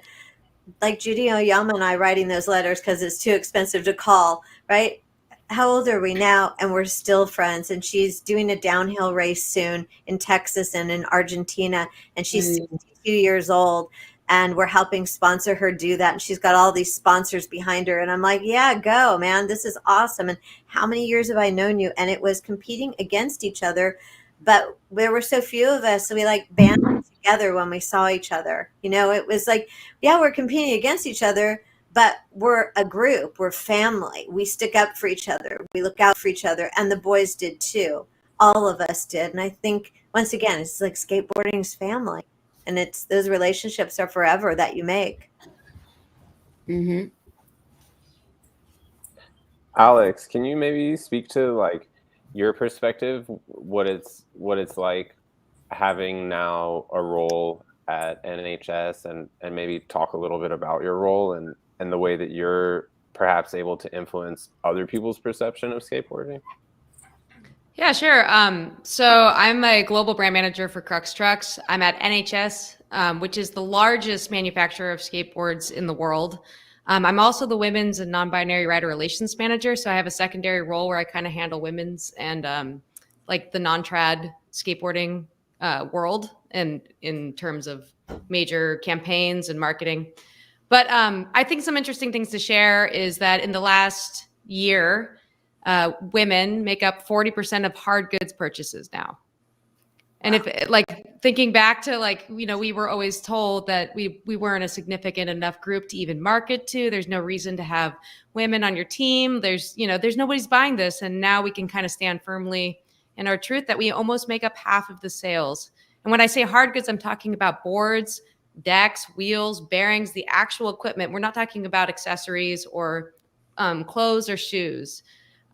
like Judy Oyama and I writing those letters because it's too expensive to call, right? How old are we now? And we're still friends. And she's doing a downhill race soon in Texas and in Argentina. And she's 62 years old. And we're helping sponsor her do that. And she's got all these sponsors behind her. And I'm like, yeah, go, man. This is awesome. And how many years have I known you? And it was competing against each other. But there were so few of us. So we like banded together when we saw each other. It was like, yeah, we're competing against each other, but we're a group, we're family. We stick up for each other, we look out for each other, and the boys did too. All of us did. And I think once again, it's like skateboarding's family, and it's those relationships are forever that you make. Mm-hmm. Alex, can you maybe speak to like your perspective, what it's like having now a role at NHS, and maybe talk a little bit about your role and the way that you're perhaps able to influence other people's perception of skateboarding? Yeah, sure. So I'm a global brand manager for Crux Trucks. I'm at NHS, which is the largest manufacturer of skateboards in the world. I'm also the women's and non-binary rider relations manager. So I have a secondary role where I kind of handle women's and like the non-trad skateboarding world, and in terms of major campaigns and marketing. But I think some interesting things to share is that in the last year, women make up 40% of hard goods purchases now. And if like thinking back to like, we were always told that we weren't a significant enough group to even market to. There's no reason to have women on your team. There's nobody's buying this. And now we can kind of stand firmly in our truth that we almost make up half of the sales. And when I say hard goods, I'm talking about boards, decks, wheels, bearings, the actual equipment. We're not talking about accessories or clothes or shoes.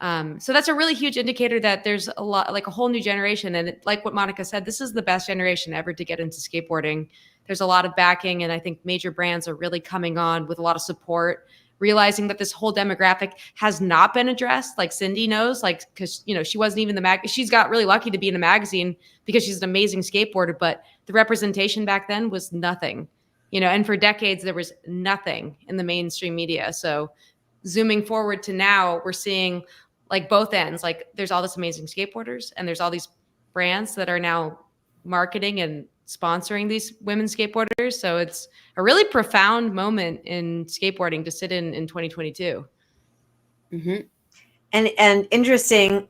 So that's a really huge indicator that there's a lot, like a whole new generation. And like what Monica said, this is the best generation ever to get into skateboarding. There's a lot of backing, and I think major brands are really coming on with a lot of support, realizing that this whole demographic has not been addressed. Like Cindy knows, like, because, she wasn't even she's got really lucky to be in a magazine because she's an amazing skateboarder, but the representation back then was nothing, and for decades, there was nothing in the mainstream media. So zooming forward to now, we're seeing like both ends. Like there's all this amazing skateboarders, and there's all these brands that are now marketing and sponsoring these women skateboarders. So it's a really profound moment in skateboarding to sit in 2022. Mm-hmm. And interesting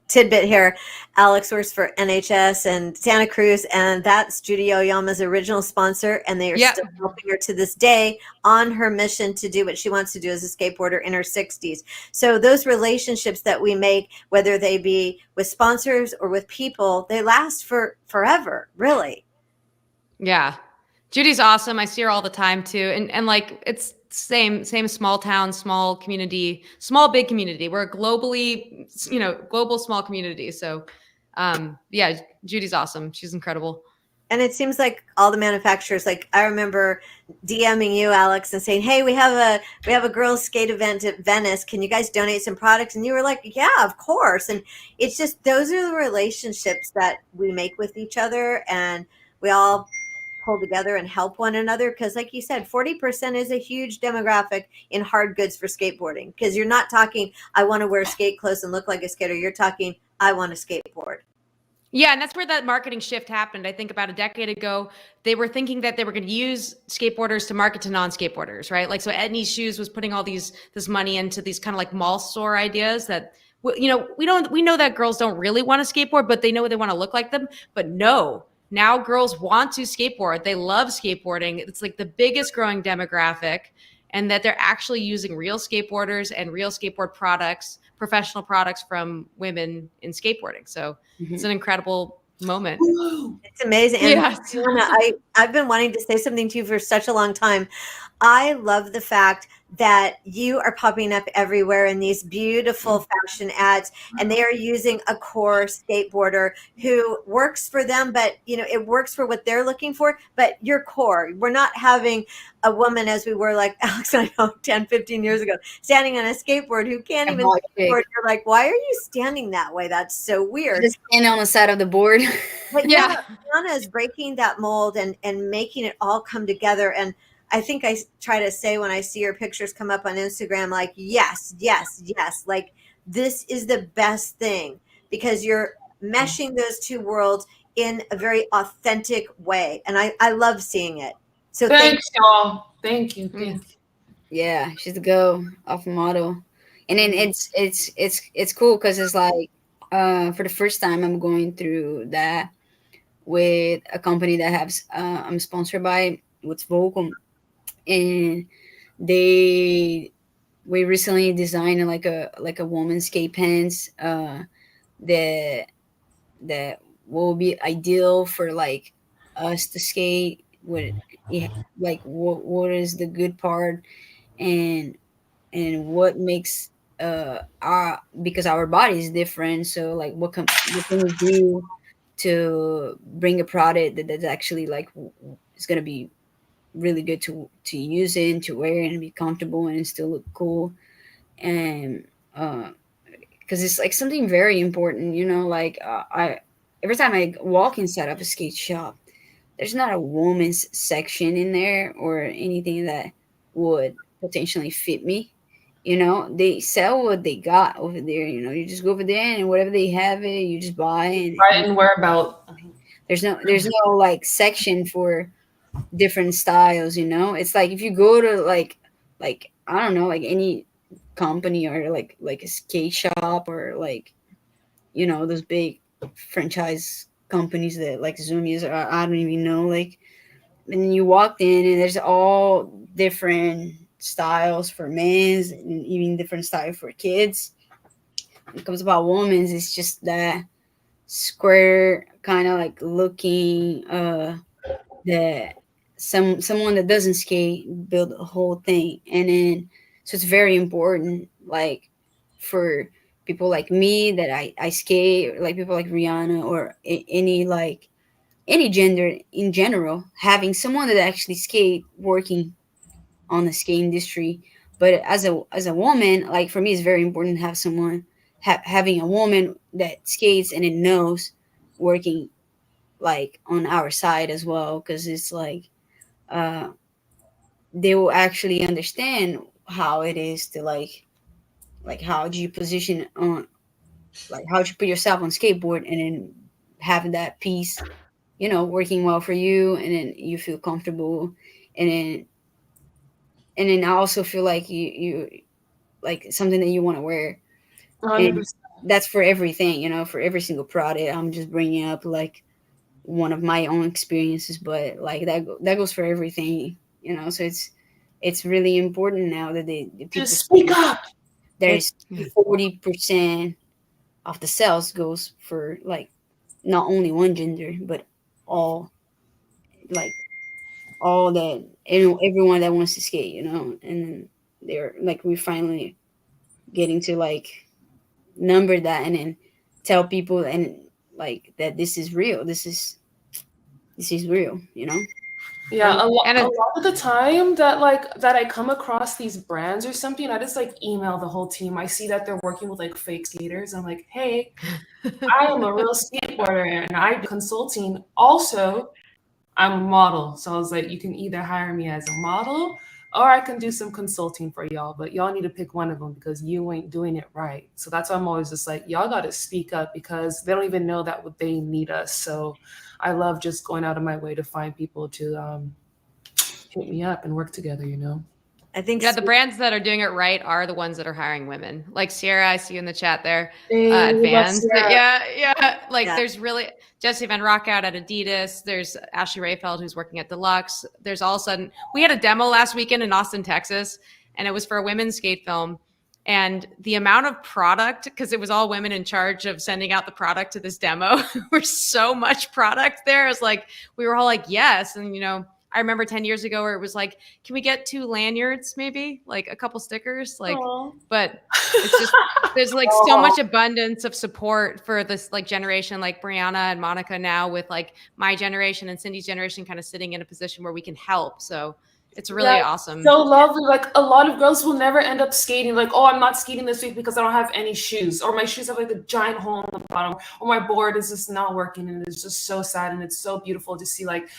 tidbit here. Alex works for NHS and Santa Cruz, and that's Judy Oyama's original sponsor, and they are still helping her to this day on her mission to do what she wants to do as a skateboarder in her 60s. So those relationships that we make, whether they be with sponsors or with people, they last for forever, really. Yeah. Judy's awesome. I see her all the time too. And like, it's same small town, small community, small, big community. We're a globally, global small community. So yeah, Judy's awesome. She's incredible. And it seems like all the manufacturers, like I remember DMing you, Alex, and saying, hey, we have a girls skate event at Venice. Can you guys donate some products? And you were like, yeah, of course. And it's just, those are the relationships that we make with each other. And we all pull together and help one another. Because like you said, 40% is a huge demographic in hard goods for skateboarding. Because you're not talking, I want to wear skate clothes and look like a skater. You're talking, I want to skateboard. Yeah, and that's where that marketing shift happened. I think about a decade ago, they were thinking that they were going to use skateboarders to market to non-skateboarders, right? Like, so Etnies Shoes was putting all this money into these kind of like mall store ideas that, you know, we know that girls don't really want to skateboard, but they know they want to look like them. But no, now girls want to skateboard. They love skateboarding. It's like the biggest growing demographic, and that they're actually using real skateboarders and real skateboard products, professional products from women in skateboarding. So it's an incredible moment. It's amazing. And Yes. Anna, I've been wanting to say something to you for such a long time. I love the fact that you are popping up everywhere in these beautiful fashion ads, and they are using a core skateboarder who works for them, but you know, it works for what they're looking for, but you're core. We're not having a woman, as we were like Alex and I know 10, 15 years ago, standing on a skateboard who can't even skateboard. You're like, why are you standing that way? That's so weird. Just standing on the side of the board. But yeah, Anna is breaking that mold and making it all come together. And I think I try to say when I see your pictures come up on Instagram, like, yes, yes, yes. Like, this is the best thing because you're meshing those two worlds in a very authentic way. And I love seeing it. So thanks, y'all. Thank you. Yeah, she's the go off model. And then it's cool because it's like for the first time I'm going through that with a company that has I'm sponsored by with Volcom, and we recently designed like a woman's skate pants that will be ideal for like us to skate with, like what is the good part and what makes our, because our body is different, so like what can we do to bring a product that's actually like is going to be really good to use in, to wear and be comfortable and still look cool. And because it's like something very important, you know, like I every time I walk inside of a skate shop, there's not a woman's section in there or anything that would potentially fit me. You know, they sell what they got over there. You know, you just go over there and whatever they have it, you just buy. And right, and where about? There's no like section for different styles. You know, it's like if you go to like I don't know, like any company or like a skate shop or like, you know, those big franchise companies that like Zoom is, or I don't even know, like, and you walked in and there's all different styles for men's and even different style for kids. When it comes about women's, it's just that square kind of like looking that someone that doesn't skate build a whole thing. And then so it's very important, like for people like me that I skate, like people like Rihanna or any gender in general, having someone that actually skate working on the skate industry. But as a woman, like for me, it's very important to have someone having a woman that skates and it knows working like on our side as well, because it's like they will actually understand how it is to like how do you position on, like how do you put yourself on skateboard and then having that piece, you know, working well for you, and then you feel comfortable, and then I also feel like you like something that you want to wear. 100%. And that's for everything, you know, for every single product. I'm just bringing up like one of my own experiences, but like that goes for everything, you know. So it's really important now that the people Just speak up. There's 40% of the sales goes for like not only one gender but all, like all that everyone that wants to skate, you know. And they're like we're finally getting to like number that and then tell people and like that this is real, this is real, you know. Yeah, a lot of the time that I come across these brands or something, I just like email the whole team. I see that they're working with like fake skaters. I'm like, hey, I am a real skateboarder and I do consulting. Also, I'm a model. So I was like, you can either hire me as a model or I can do some consulting for y'all, but y'all need to pick one of them because you ain't doing it right. So that's why I'm always just like, y'all got to speak up because they don't even know that they need us. So I love just going out of my way to find people to hit me up and work together, you know? I think the brands that are doing it right are the ones that are hiring women. Like Sierra, I see you in the chat there. Hey, Advanced. yeah. Yeah. Like Yeah. there's really Jesse Van Rockout at Adidas. There's Ashley Rayfeld who's working at Deluxe. There's all of a sudden, we had a demo last weekend in Austin, Texas, and it was for a women's skate film. And the amount of product, because it was all women in charge of sending out the product to this demo, there's so much product there. It was like, we were all like, yes. And, you know, I remember 10 years ago where it was like, can we get 2 lanyards, maybe like a couple stickers? Like, Aww. but it's just, there's like so much abundance of support for this like generation, like Brianna and Monica now with like my generation and Cindy's generation kind of sitting in a position where we can help. So it's really awesome. So lovely. Like a lot of girls will never end up skating. Like, oh, I'm not skating this week because I don't have any shoes, or my shoes have like a giant hole in the bottom, or my board is just not working, and it's just so sad. And it's so beautiful to see, like,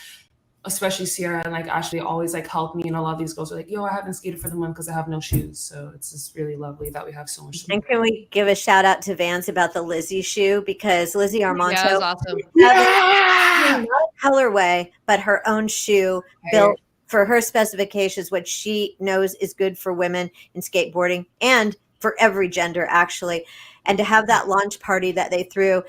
especially Sierra and like Ashley always like help me, and a lot of these girls are like, yo, I haven't skated for the month because I have no shoes. So it's just really lovely that we have so much support. And can we give a shout out to Vans about the Lizzie shoe, because Lizzie Armanto, Yeah, that was awesome. Yeah! Colorway, but her own shoe built for her specifications, what she knows is good for women in skateboarding and for every gender, actually. And to have that launch party that they threw,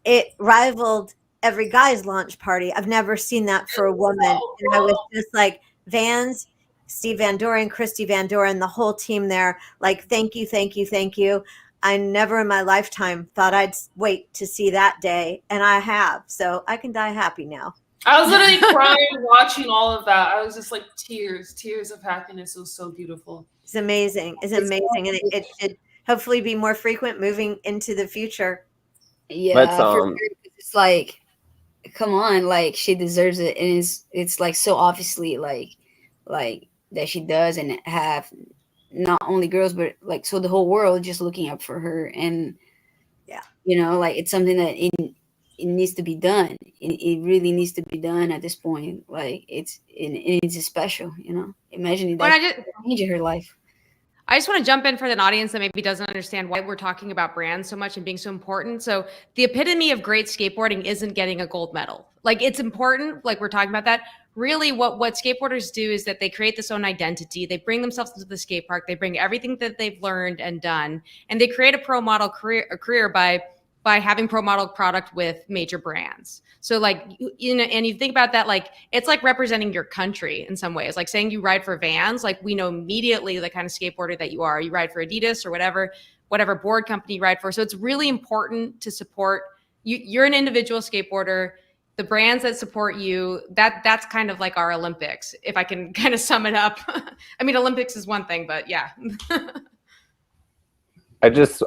it rivaled every guy's launch party. I've never seen that for a woman. And I was just like, Vans, Steve Van Doren, Christy Van Doren, the whole team there, like, thank you, thank you, thank you. I never in my lifetime thought I'd wait to see that day, and I have. So I can die happy now. I was literally crying watching all of that. I was just like tears of happiness. It was so beautiful. It's amazing. It's amazing. And it should hopefully be more frequent moving into the future. Yeah, for sure, it's like, come on, like she deserves it, and it's like so obviously like that she does, and have not only girls but like so the whole world just looking up for her, and yeah, you know, like it's something that it needs to be done. It really needs to be done at this point. Like it's special, you know. Imagine that changing her life. I just want to jump in for an audience that maybe doesn't understand why we're talking about brands so much and being so important. So the epitome of great skateboarding isn't getting a gold medal. Like it's important, like we're talking about that. Really what skateboarders do is that they create this own identity. They bring themselves into the skate park. They bring everything that they've learned and done, and they create a pro model career by having pro model product with major brands. So like, you know, and you think about that, like, it's like representing your country in some ways, like saying you ride for Vans, like we know immediately the kind of skateboarder that you are. You ride for Adidas or whatever board company you ride for. So it's really important to support you. You're an individual skateboarder. The brands that support you, that's kind of like our Olympics, if I can kind of sum it up. I mean, Olympics is one thing, but yeah. I just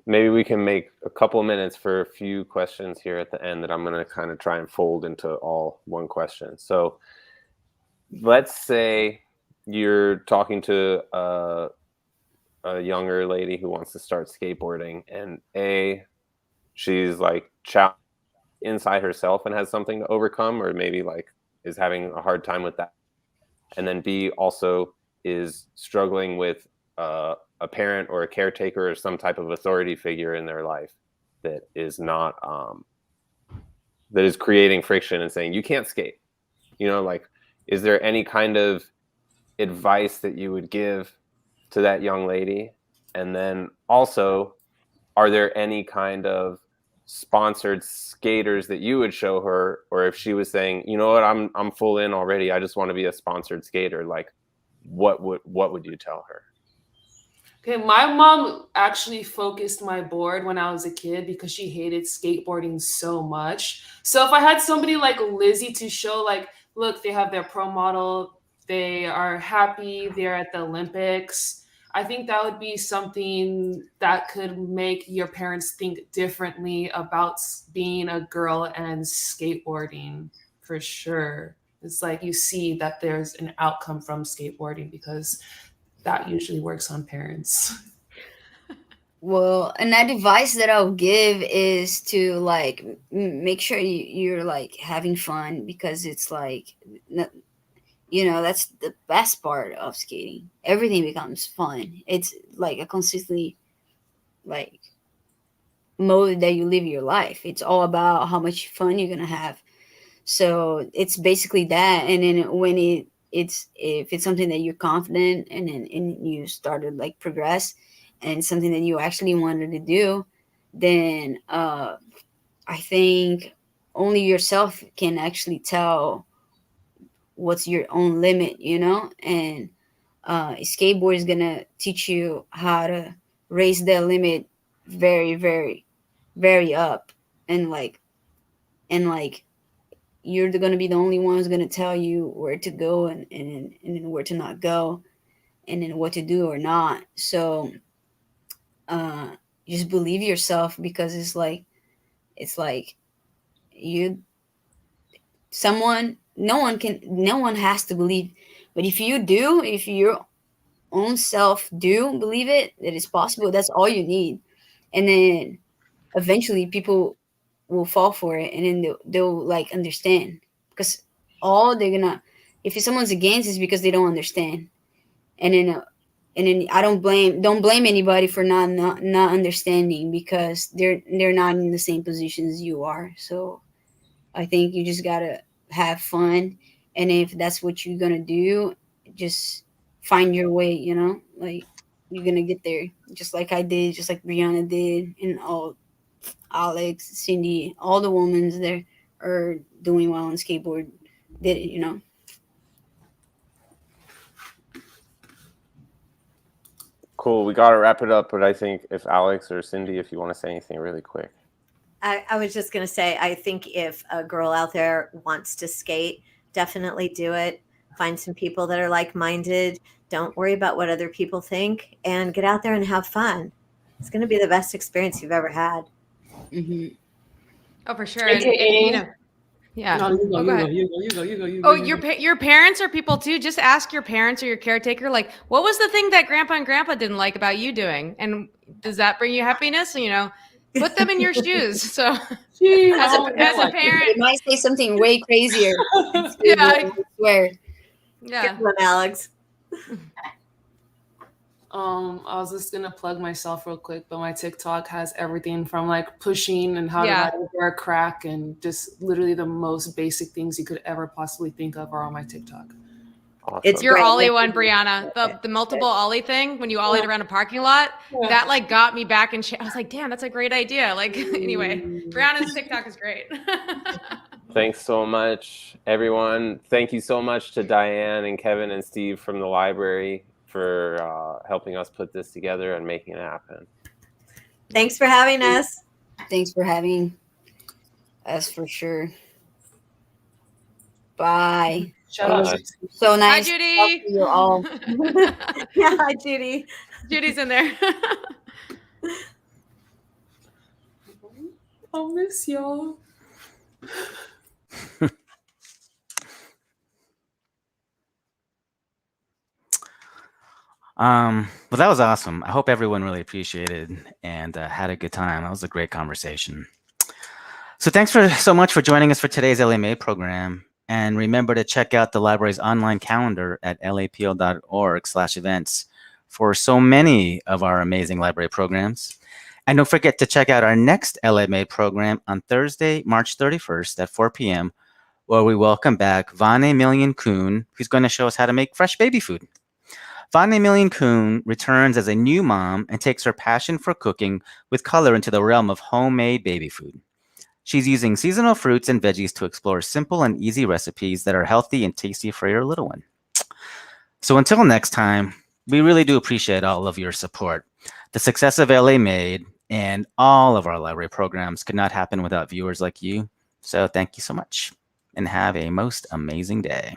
maybe we can make a couple of minutes for a few questions here at the end that I'm going to kind of try and fold into all one question. So let's say you're talking to a younger lady who wants to start skateboarding, and she's like challenged inside herself and has something to overcome, or maybe like is having a hard time with that, and then B also is struggling with a parent or a caretaker or some type of authority figure in their life that is not that is creating friction and saying you can't skate. You know, like, is there any kind of advice that you would give to that young lady? And then also, are there any kind of sponsored skaters that you would show her, or if she was saying, you know what, I'm full in already, I just want to be a sponsored skater, like what would you tell her? Okay, my mom actually focused my board when I was a kid because she hated skateboarding so much. So if I had somebody like Lizzie to show, like, look, they have their pro model, they are happy, they're at the Olympics, I think that would be something that could make your parents think differently about being a girl and skateboarding, for sure. It's like you see that there's an outcome from skateboarding because that usually works on parents. Well, and that advice that I'll give is to like make sure you're like having fun, because it's like that's the best part of skating. Everything becomes fun. It's like a consistently like mode that you live your life. It's all about how much fun you're gonna have. So it's basically that. And then when it's if it's something that you're confident and you started like progress, and it's something that you actually wanted to do, then I think only yourself can actually tell what's your own limit, and skateboard is gonna teach you how to raise that limit very, very, very up, and like you're gonna be the only one who's gonna tell you where to go and where to not go, and then what to do or not. So uh just believe yourself, because it's like you someone no one has to believe, but if your own self do believe it, that it's possible, that's all you need. And then eventually people will fall for it, and then they'll like understand, because all they're gonna if someone's against is because they don't understand. And then I don't blame anybody for not understanding, because they're not in the same position as you are. So I think you just gotta have fun, and if that's what you're gonna do, just find your way. Like you're gonna get there, just like I did, just like Brianna did, and all Alex, Cindy, all the women there are doing well on skateboard. Did it. Cool. We got to wrap it up, but I think if Alex or Cindy, if you want to say anything really quick. I was just going to say, I think if a girl out there wants to skate, definitely do it. Find some people that are like-minded. Don't worry about what other people think, and get out there and have fun. It's going to be the best experience you've ever had. Mm-hmm. Oh, for sure. And yeah. No, you go, Oh, you go go, ahead. you go. Oh, your parents are people too. Just ask your parents or your caretaker, like, what was the thing that grandpa and grandpa didn't like about you doing? And does that bring you happiness? Put them in your shoes. So as a parent, They might say something way crazier. Yeah. I swear. yeah. Good one, Alex. I was just gonna plug myself real quick, but my TikTok has everything from like pushing and how to Yeah. ride over a crack, and just literally the most basic things you could ever possibly think of are on my TikTok. Awesome. It's Your great. ollie one, Brianna, the multiple ollie thing when you ollied around a parking lot, that like got me back in. I was like, damn, that's a great idea. Like, anyway, Brianna's TikTok is great. Thanks so much, everyone. Thank you so much to Diane and Kevin and Steve from the library for helping us put this together and making it happen. Thanks for having us. Thanks for having us, for sure. Bye. Shout out to So nice. Hi, to Judy. talk to you all. Yeah, hi, Judy. Judy's in there. I'll miss y'all. Well, that was awesome. I hope everyone really appreciated and had a good time. That was a great conversation. So thanks so much for joining us for today's LMA program. And remember to check out the library's online calendar at lapl.org/events for so many of our amazing library programs. And don't forget to check out our next LMA program on Thursday, March 31st at 4 p.m., where we welcome back Vane Millian-Kuhn, who's going to show us how to make fresh baby food. Vane Millian-Kuhn returns as a new mom and takes her passion for cooking with color into the realm of homemade baby food. She's using seasonal fruits and veggies to explore simple and easy recipes that are healthy and tasty for your little one. So until next time, we really do appreciate all of your support. The success of LA Made and all of our library programs could not happen without viewers like you. So thank you so much and have a most amazing day.